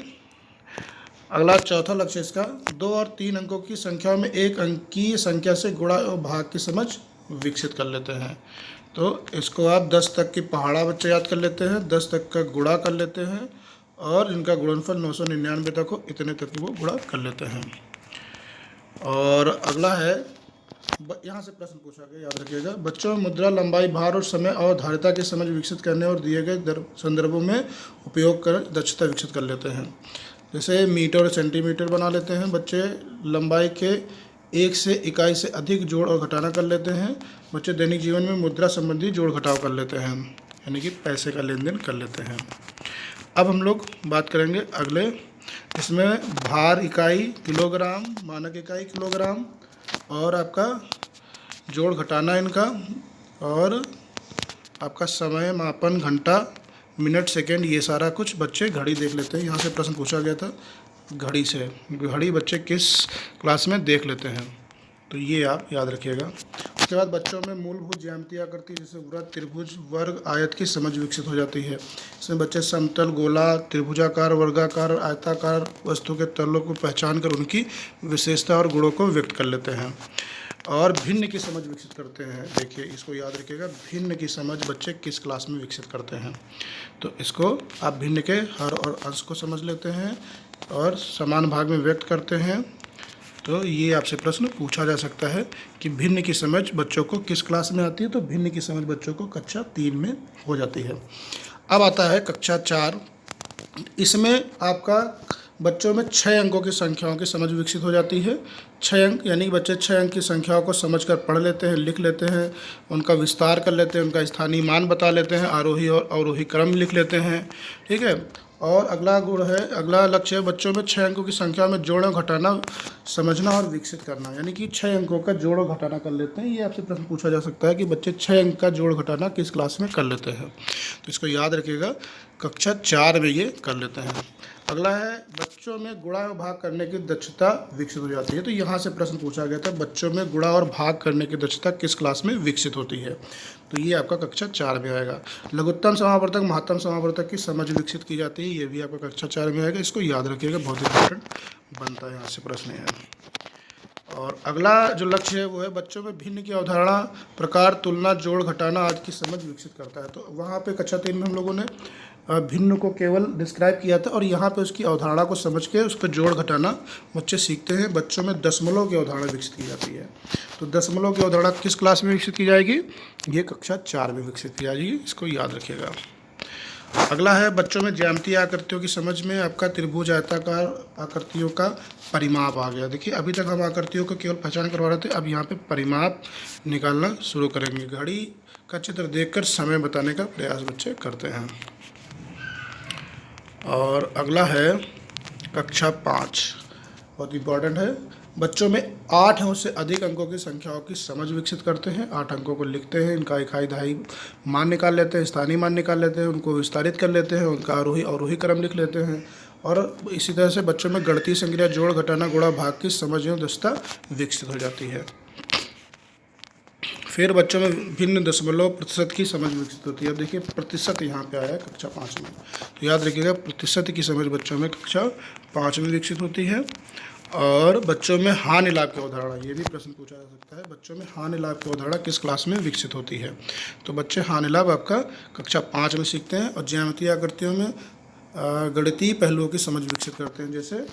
अगला चौथा लक्ष्य इसका 2 और 3 अंकों की संख्याओं में 1 अंक की संख्या से गुणा और भाग की समझ विकसित कर लेते हैं। तो इसको आप 10 तक की पहाड़ा बच्चे याद कर लेते हैं, 10 तक का गुणा कर लेते हैं और इनका गुणनफल 999 तक हो, इतने तक की वो गुणा कर लेते हैं। और अगला है यहाँ से प्रश्न पूछा गया, याद रखिएगा। बच्चों में मुद्रा, लंबाई, भार और समय और धारिता की समझ विकसित करने और दिए गए संदर्भों में उपयोग कर दक्षता विकसित कर लेते हैं। जैसे मीटर और सेंटीमीटर बना लेते हैं बच्चे, लंबाई के 1 से इकाई से अधिक जोड़ और घटाना कर लेते हैं। बच्चे दैनिक जीवन में मुद्रा संबंधी जोड़ घटाव कर लेते हैं, यानी कि पैसे का लेन देन कर लेते हैं। अब हम लोग बात करेंगे अगले, इसमें भार इकाई किलोग्राम, मानक इकाई किलोग्राम और आपका जोड़ घटाना इनका, और आपका समय मापन घंटा, मिनट, सेकंड, ये सारा कुछ बच्चे घड़ी देख लेते हैं। यहाँ से प्रश्न पूछा गया था घड़ी से, घड़ी बच्चे किस क्लास में देख लेते हैं, तो ये आप याद रखिएगा। उसके बाद बच्चों में मूलभूत ज्यामितीय आकृति जैसे वृत्त, त्रिभुज, वर्ग, आयत की समझ विकसित हो जाती है। इसमें बच्चे समतल, गोला, त्रिभुजाकार, वर्गाकार और आयताकार वस्तु के तलों को पहचान कर उनकी विशेषता और गुणों को व्यक्त कर लेते हैं। और भिन्न की समझ विकसित करते हैं। देखिए इसको याद रखिएगा, भिन्न की समझ बच्चे किस क्लास में विकसित करते हैं। तो इसको आप भिन्न के हर और अंश को समझ लेते हैं और समान भाग में व्यक्त करते हैं। तो ये आपसे प्रश्न पूछा जा सकता है कि भिन्न की समझ बच्चों को किस क्लास में आती है। तो भिन्न की समझ बच्चों को कक्षा 3 में हो जाती है। अब आता है कक्षा 4। इसमें आपका बच्चों में 6 अंकों की संख्याओं की समझ विकसित हो जाती है। 6 अंक यानी कि बच्चे 6 अंक की संख्याओं को समझकर पढ़ लेते हैं, लिख लेते हैं, उनका विस्तार कर लेते हैं, उनका स्थानीय मान बता लेते हैं, आरोही और अवरोही क्रम लिख लेते हैं। ठीक है। और अगला गुण है, अगला लक्ष्य है बच्चों में 6 अंकों की संख्या में जोड़ और घटाना समझना और विकसित करना, यानी कि 6 अंकों का जोड़ और घटाना कर लेते हैं। ये आपसे प्रश्न पूछा जा सकता है कि बच्चे 6 अंक का जोड़ घटाना किस क्लास में कर लेते हैं। तो इसको याद रखिएगा, कक्षा 4 में ये कर लेते हैं। अगला है बच्चों में गुणा और भाग करने की दक्षता विकसित हो जाती है। तो यहाँ से प्रश्न पूछा गया था बच्चों में गुणा और भाग करने की दक्षता किस क्लास में विकसित होती है। तो ये आपका कक्षा 4 में आएगा। लघुत्तम समावर्तक, महत्तम समावर्तक की समझ विकसित की जाती है, ये भी आपका कक्षा 4 में आएगा। इसको याद रखिएगा, बहुत इंपॉर्टेंट बनता है, यहाँ से प्रश्न है। और अगला जो लक्ष्य है वो है बच्चों में भिन्न की अवधारणा, प्रकार, तुलना, जोड़, घटाना आदि की समझ विकसित करता है। तो वहाँ पे कक्षा 3 में हम लोगों ने भिन्न को केवल डिस्क्राइब किया था और यहाँ पे उसकी अवधारणा को समझ के उसका जोड़ घटाना बच्चे सीखते हैं। बच्चों में दशमलव की अवधारणा विकसित की जाती है। तो दशमलव की अवधारणा किस क्लास में विकसित की जाएगी? ये कक्षा 4 में विकसित की जाएगी, इसको याद रखिएगा। अगला है बच्चों में ज्यामितीय आकृतियों की समझ में आपका त्रिभुज, आयताकार आकृतियों का परिमाप आ गया। देखिए अभी तक हम आकृतियों को केवल पहचान करवा रहे थे, अब यहाँ पे परिमाप निकालना शुरू करेंगे। घड़ी का चित्र देखकर समय बताने का प्रयास बच्चे करते हैं। और अगला है कक्षा 5, बहुत इंपॉर्टेंट है। बच्चों में 8 या उससे अधिक अंकों की संख्याओं की समझ विकसित करते हैं। 8 अंकों को लिखते हैं, इनका इकाई दहाई मान निकाल लेते हैं, स्थानीय मान निकाल लेते हैं, उनको विस्तारित कर लेते हैं, उनका आरोही अवरोही क्रम लिख लेते हैं। और इसी तरह से बच्चों में गणितीय संक्रिया, जोड़, घटाना, गुणा, भाग की समझ एवं दक्षता विकसित हो जाती है। फिर बच्चों में भिन्न दशमलव, प्रतिशत की समझ विकसित होती है। अब देखिए प्रतिशत यहाँ पे आया है कक्षा 5 में, तो याद रखिएगा प्रतिशत की समझ बच्चों में कक्षा 5 में विकसित होती है। और बच्चों में हानि लाभ की अवधारणा, ये भी प्रश्न पूछा जा सकता है, बच्चों में हानि लाभ की अवधारणा किस क्लास में विकसित होती है? तो बच्चे हानि लाभ आपका कक्षा 5 में सीखते हैं। और ज्यामितीय आकृतियों में गणितीय पहलुओं की समझ विकसित करते हैं, जैसे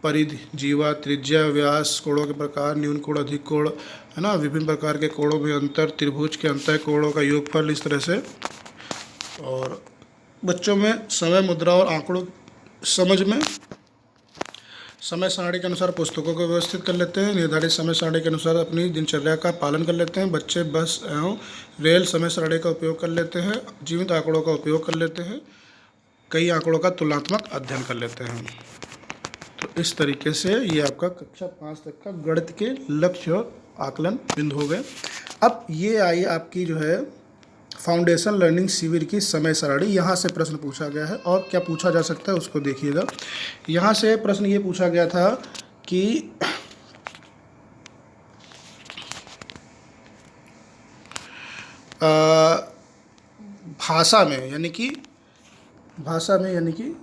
परिधि, जीवा, त्रिज्या, व्यास, कोणों के प्रकार, न्यून कोण, अधिक कोण, है ना, विभिन्न प्रकार के कोणों में अंतर, त्रिभुज के अंतः कोणों का योगफल, इस तरह से। और बच्चों में समय, मुद्रा और आंकड़ों समझ में समय सारणी के अनुसार पुस्तकों को व्यवस्थित कर लेते हैं। निर्धारित समय सारणी के अनुसार अपनी दिनचर्या का पालन कर लेते हैं। बच्चे बस एवं रेल समय सारणी का उपयोग कर लेते हैं। जीवित आंकड़ों का उपयोग कर लेते हैं। कई आंकड़ों का तुलनात्मक अध्ययन कर लेते हैं। तो इस तरीके से ये आपका कक्षा 5 तक का गणित के लक्ष्य और आकलन बिंदु हो गए। अब ये आई आपकी जो है फाउंडेशन लर्निंग शिविर की समय सारणी। यहाँ से प्रश्न पूछा गया है और क्या पूछा जा सकता है उसको देखिएगा। यहाँ से प्रश्न ये पूछा गया था कि भाषा में यानी कि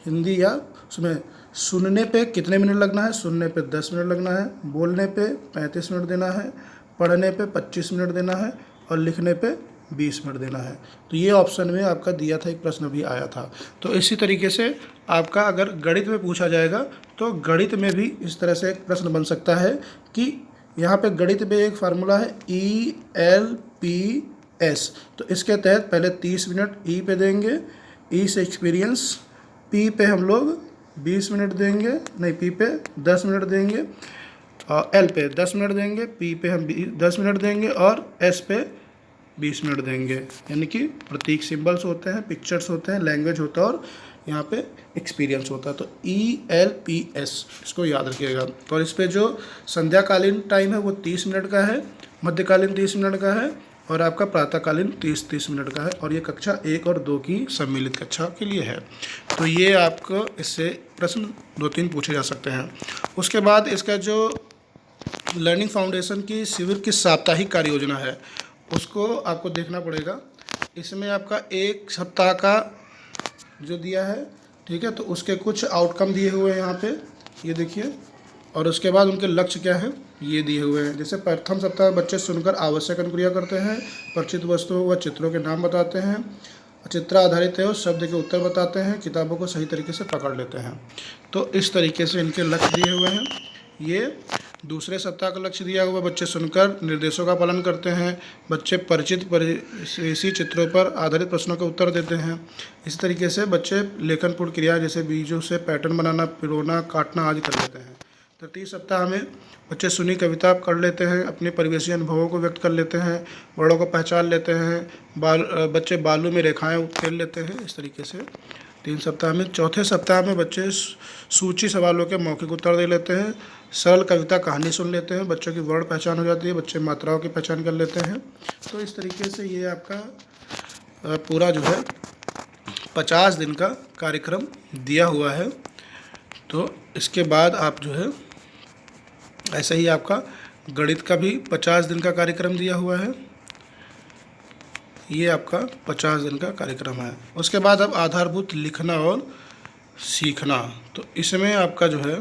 हिंदी या उसमें सुनने पे कितने मिनट लगना है? सुनने पे 10 मिनट लगना है, बोलने पे 35 मिनट देना है, पढ़ने पे 25 मिनट देना है और लिखने पे 20 मिनट देना है। तो ये ऑप्शन में आपका दिया था, एक प्रश्न भी आया था। तो इसी तरीके से आपका अगर गणित में पूछा जाएगा तो गणित में भी इस तरह से एक प्रश्न बन सकता है कि यहाँ पे गणित में एक फार्मूला है ELPS। तो इसके तहत पहले 30 मिनट ई पे देंगे, ई से एक्सपीरियंस, पी पे हम लोग 20 मिनट देंगे, नहीं पी पे 10 मिनट देंगे, और एल पे 10 मिनट देंगे, पी पे हम 10 मिनट देंगे और एस पे 20 मिनट देंगे। यानी कि प्रतीक सिंबल्स होते हैं, पिक्चर्स होते हैं, लैंग्वेज होता है और यहाँ पे एक्सपीरियंस होता है। तो ELPS इसको याद रखिएगा। और इस पे जो संध्याकालीन टाइम है वो 30 मिनट का है, मध्यकालीन 30 मिनट का है और आपका प्रातःकालीन 30 मिनट का है। और ये कक्षा 1 और 2 की सम्मिलित कक्षा के लिए है। तो ये आपको इससे प्रश्न 2-3 पूछे जा सकते हैं। उसके बाद इसका जो लर्निंग फाउंडेशन की शिविर की साप्ताहिक कार्य योजना है उसको आपको देखना पड़ेगा। इसमें आपका 1 सप्ताह का जो दिया है, ठीक है, तो उसके कुछ आउटकम दिए हुए हैं यहाँ पे, ये देखिए। और उसके बाद उनके लक्ष्य क्या है ये दिए हुए हैं। जैसे प्रथम सप्ताह में बच्चे सुनकर आवश्यक अनुक्रिया करते हैं, परिचित वस्तुओं व चित्रों के नाम बताते हैं, चित्र आधारित है उस शब्द के उत्तर बताते हैं, किताबों को सही तरीके से पकड़ लेते हैं। तो इस तरीके से इनके लक्ष्य दिए हुए हैं। ये दूसरे सप्ताह का लक्ष्य दिया हुआ, बच्चे सुनकर निर्देशों का पालन करते हैं, बच्चे परिचित इसी चित्रों पर आधारित प्रश्नों के उत्तर देते हैं। इस तरीके से बच्चे लेखनपूर्ण क्रिया जैसे बीजों से पैटर्न बनाना, पिरोना, काटना आदि कर लेते हैं। तृतीय सप्ताह में बच्चे सुनी कविता कर लेते हैं, अपने परिवेशी अनुभवों को व्यक्त कर लेते हैं, वर्णों को पहचान लेते हैं, बच्चे बालू में रेखाएं उकेर लेते हैं। इस तरीके से 3 सप्ताह में। चौथे सप्ताह में बच्चे सूची सवालों के मौखिक उत्तर दे लेते हैं, सरल कविता कहानी सुन लेते हैं, बच्चों की वर्ण पहचान हो जाती है, बच्चे मात्राओं की पहचान कर लेते हैं। तो इस तरीके से ये आपका पूरा जो है 50 दिन का कार्यक्रम दिया हुआ है। तो इसके बाद आप जो है ऐसे ही आपका गणित का भी 50 दिन का कार्यक्रम दिया हुआ है। ये आपका 50 दिन का कार्यक्रम है। उसके बाद अब आधारभूत लिखना और सीखना। तो इसमें आपका जो है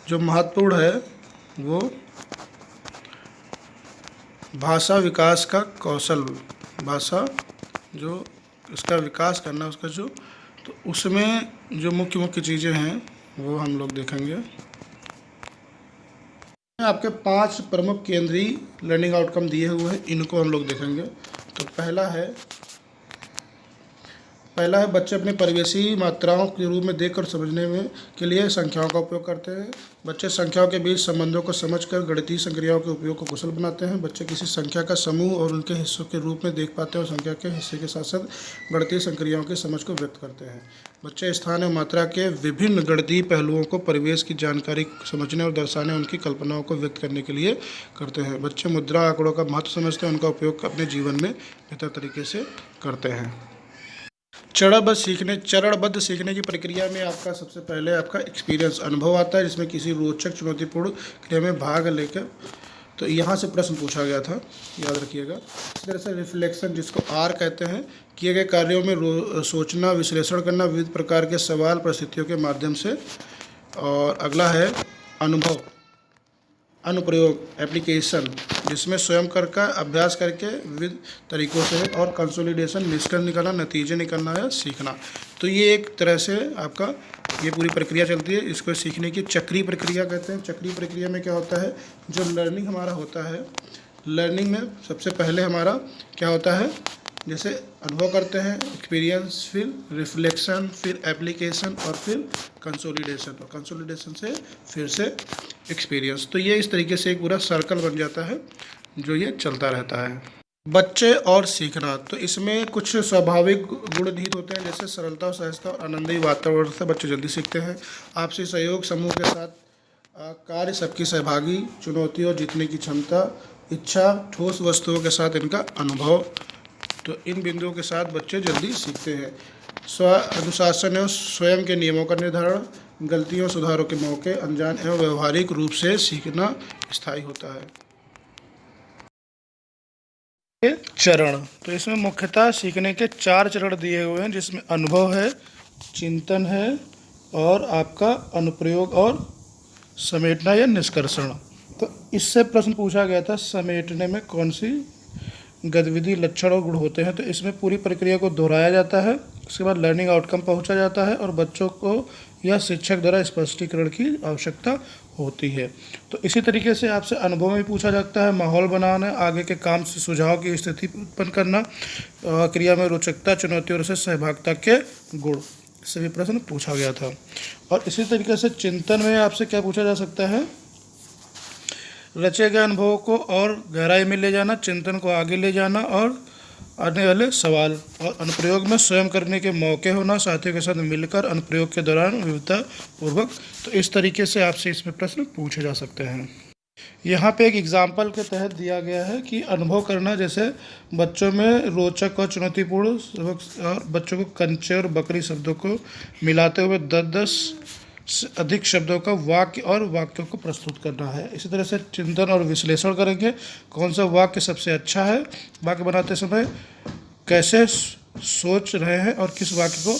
जो महत्वपूर्ण है वो भाषा विकास का कौशल, भाषा जो इसका विकास करना उसका जो, तो उसमें जो मुख्य मुख्य चीज़ें हैं वो हम लोग देखेंगे। आपके 5 प्रमुख केंद्रीय लर्निंग आउटकम दिए हुए हैं, इनको हम लोग देखेंगे। तो पहला है बच्चे अपने परिवेशी मात्राओं के रूप में देखकर समझने में के लिए संख्याओं का उपयोग करते हैं। बच्चे संख्याओं के बीच संबंधों को समझकर गणितीय संक्रियाओं के उपयोग को कुशल बनाते हैं। बच्चे किसी संख्या का समूह और उनके हिस्सों के रूप में देख पाते हैं और संख्या के हिस्से के साथ साथ गणितीय संक्रियाओं की समझ को व्यक्त करते हैं। बच्चे स्थान और मात्रा के विभिन्न गणितीय पहलुओं को परिवेश की जानकारी समझने और दर्शाने, उनकी कल्पनाओं को व्यक्त करने के लिए करते हैं। बच्चे मुद्रा आंकड़ों का महत्व समझते हैं, उनका उपयोग अपने जीवन में बेहतर तरीके से करते हैं। चरणबद्ध सीखने की प्रक्रिया में आपका सबसे पहले आपका एक्सपीरियंस, अनुभव आता है, जिसमें किसी रोचक चुनौतीपूर्ण क्रिया में भाग लेकर, तो यहाँ से प्रश्न पूछा गया था, याद रखिएगा। इसी तरह से रिफ्लेक्शन, जिसको आर कहते हैं, किए गए कार्यों में सोचना, विश्लेषण करना विविध प्रकार के सवाल परिस्थितियों के माध्यम से। और अगला है अनुभव, अनुप्रयोग, एप्लीकेशन, जिसमें स्वयं का अभ्यास करके विविध तरीकों से, और कंसोलिडेशन, निष्कर्ष निकालना, नतीजे निकालना है, सीखना। तो ये एक तरह से आपका ये पूरी प्रक्रिया चलती है। इसको सीखने की चक्रीय प्रक्रिया कहते हैं। चक्रीय प्रक्रिया में क्या होता है, जो लर्निंग हमारा होता है, लर्निंग में सबसे पहले हमारा क्या होता है, जैसे अनुभव करते हैं, एक्सपीरियंस, फिर रिफ्लेक्शन, फिर एप्लीकेशन, और फिर कंसोलिडेशन, और कंसोलिडेशन से फिर से एक्सपीरियंस। तो ये इस तरीके से एक पूरा सर्कल बन जाता है जो ये चलता रहता है। बच्चे और सीखना, तो इसमें कुछ स्वाभाविक गुण निहित होते हैं, जैसे सरलता और सहजता और आनंदी वातावरण से बच्चे जल्दी सीखते हैं। आपसी सहयोग, समूह के साथ कार्य, सबकी सहभागी, चुनौती और जीतने की क्षमता, इच्छा, ठोस वस्तुओं के साथ इनका अनुभव। तो इन बिंदुओं के साथ बच्चे जल्दी सीखते हैं। स्व अनुशासन एवं स्वयं के नियमों का निर्धारण, गलतियों सुधारों के मौके, अनजान एवं व्यवहारिक रूप से सीखना स्थायी होता है। चरण, तो इसमें मुख्यतः सीखने के 4 चरण दिए हुए हैं, जिसमें अनुभव है, चिंतन है, और आपका अनुप्रयोग और समेटना या निष्कर्षण। तो इससे प्रश्न पूछा गया था, समेटने में कौन सी गतिविधि, लक्षण और गुण होते हैं। तो इसमें पूरी प्रक्रिया को दोहराया जाता है, उसके बाद लर्निंग आउटकम पहुंचा जाता है, और बच्चों को या शिक्षक द्वारा स्पष्टीकरण की आवश्यकता होती है। तो इसी तरीके से आपसे अनुभव में पूछा जाता है, माहौल बनाना, आगे के काम से सुझाव की स्थिति उत्पन्न करना, क्रिया में रोचकता, चुनौतियों से सहभागिता के गुण, इससे भी प्रश्न पूछा गया था। और इसी तरीके से चिंतन में आपसे क्या पूछा जा सकता है, रचे गए अनुभवों को और गहराई में ले जाना, चिंतन को आगे ले जाना, और आने वाले सवाल। और अनुप्रयोग में स्वयं करने के मौके होना, साथियों के साथ मिलकर अनुप्रयोग के दौरान विविधता पूर्वक। तो इस तरीके से आपसे इसमें प्रश्न पूछे जा सकते हैं। यहाँ पे एक एग्जाम्पल के तहत दिया गया है कि अनुभव करना, जैसे बच्चों में रोचक और चुनौतीपूर्ण, और बच्चों को कंचे और बकरी शब्दों को मिलाते हुए 10-10 से अधिक शब्दों का वाक्य और वाक्यों को प्रस्तुत करना है। इसी तरह से चिंतन और विश्लेषण करेंगे, कौन सा वाक्य सबसे अच्छा है, वाक्य बनाते समय कैसे सोच रहे हैं, और किस वाक्य को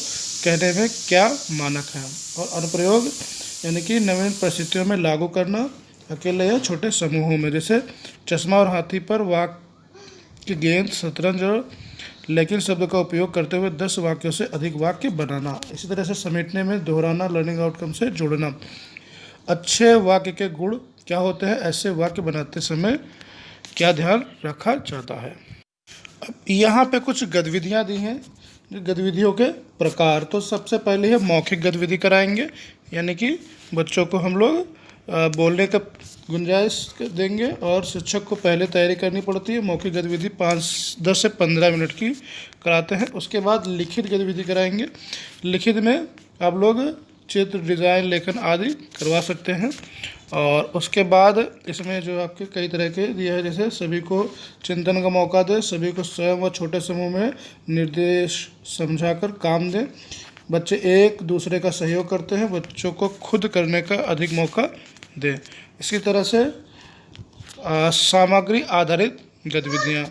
कहने में क्या मानक है। और अनुप्रयोग यानी कि नवीन परिस्थितियों में लागू करना, अकेले या छोटे समूहों में, जैसे चश्मा और हाथी पर वाक्य, गेंद, शतरंज और लेकिन शब्द का उपयोग करते हुए 10 वाक्यों से अधिक वाक्य बनाना। इसी तरह से समेटने में दोहराना, लर्निंग आउटकम से जोड़ना। अच्छे वाक्य के गुण क्या होते हैं, ऐसे वाक्य बनाते समय क्या ध्यान रखा जाता है। अब यहाँ पे कुछ गतिविधियाँ दी हैं, गतिविधियों के प्रकार। तो सबसे पहले है मौखिक गतिविधि कराएंगे, यानी कि बच्चों को हम लोग बोलने का गुंजाइश देंगे, और शिक्षक को पहले तैयारी करनी पड़ती है। मौखिक गतिविधि 10 से 15 मिनट की कराते हैं। उसके बाद लिखित गतिविधि कराएंगे। लिखित में आप लोग चित्र, डिज़ाइन, लेखन आदि करवा सकते हैं। और उसके बाद इसमें जो आपके कई तरह के दिए हैं, जैसे सभी को चिंतन का मौका दें, सभी को स्वयं व छोटे समूह में निर्देश समझाकर काम दें। बच्चे एक दूसरे का सहयोग करते हैं, बच्चों को खुद करने का अधिक मौका दें। इसी तरह से सामग्री आधारित गतिविधियाँ,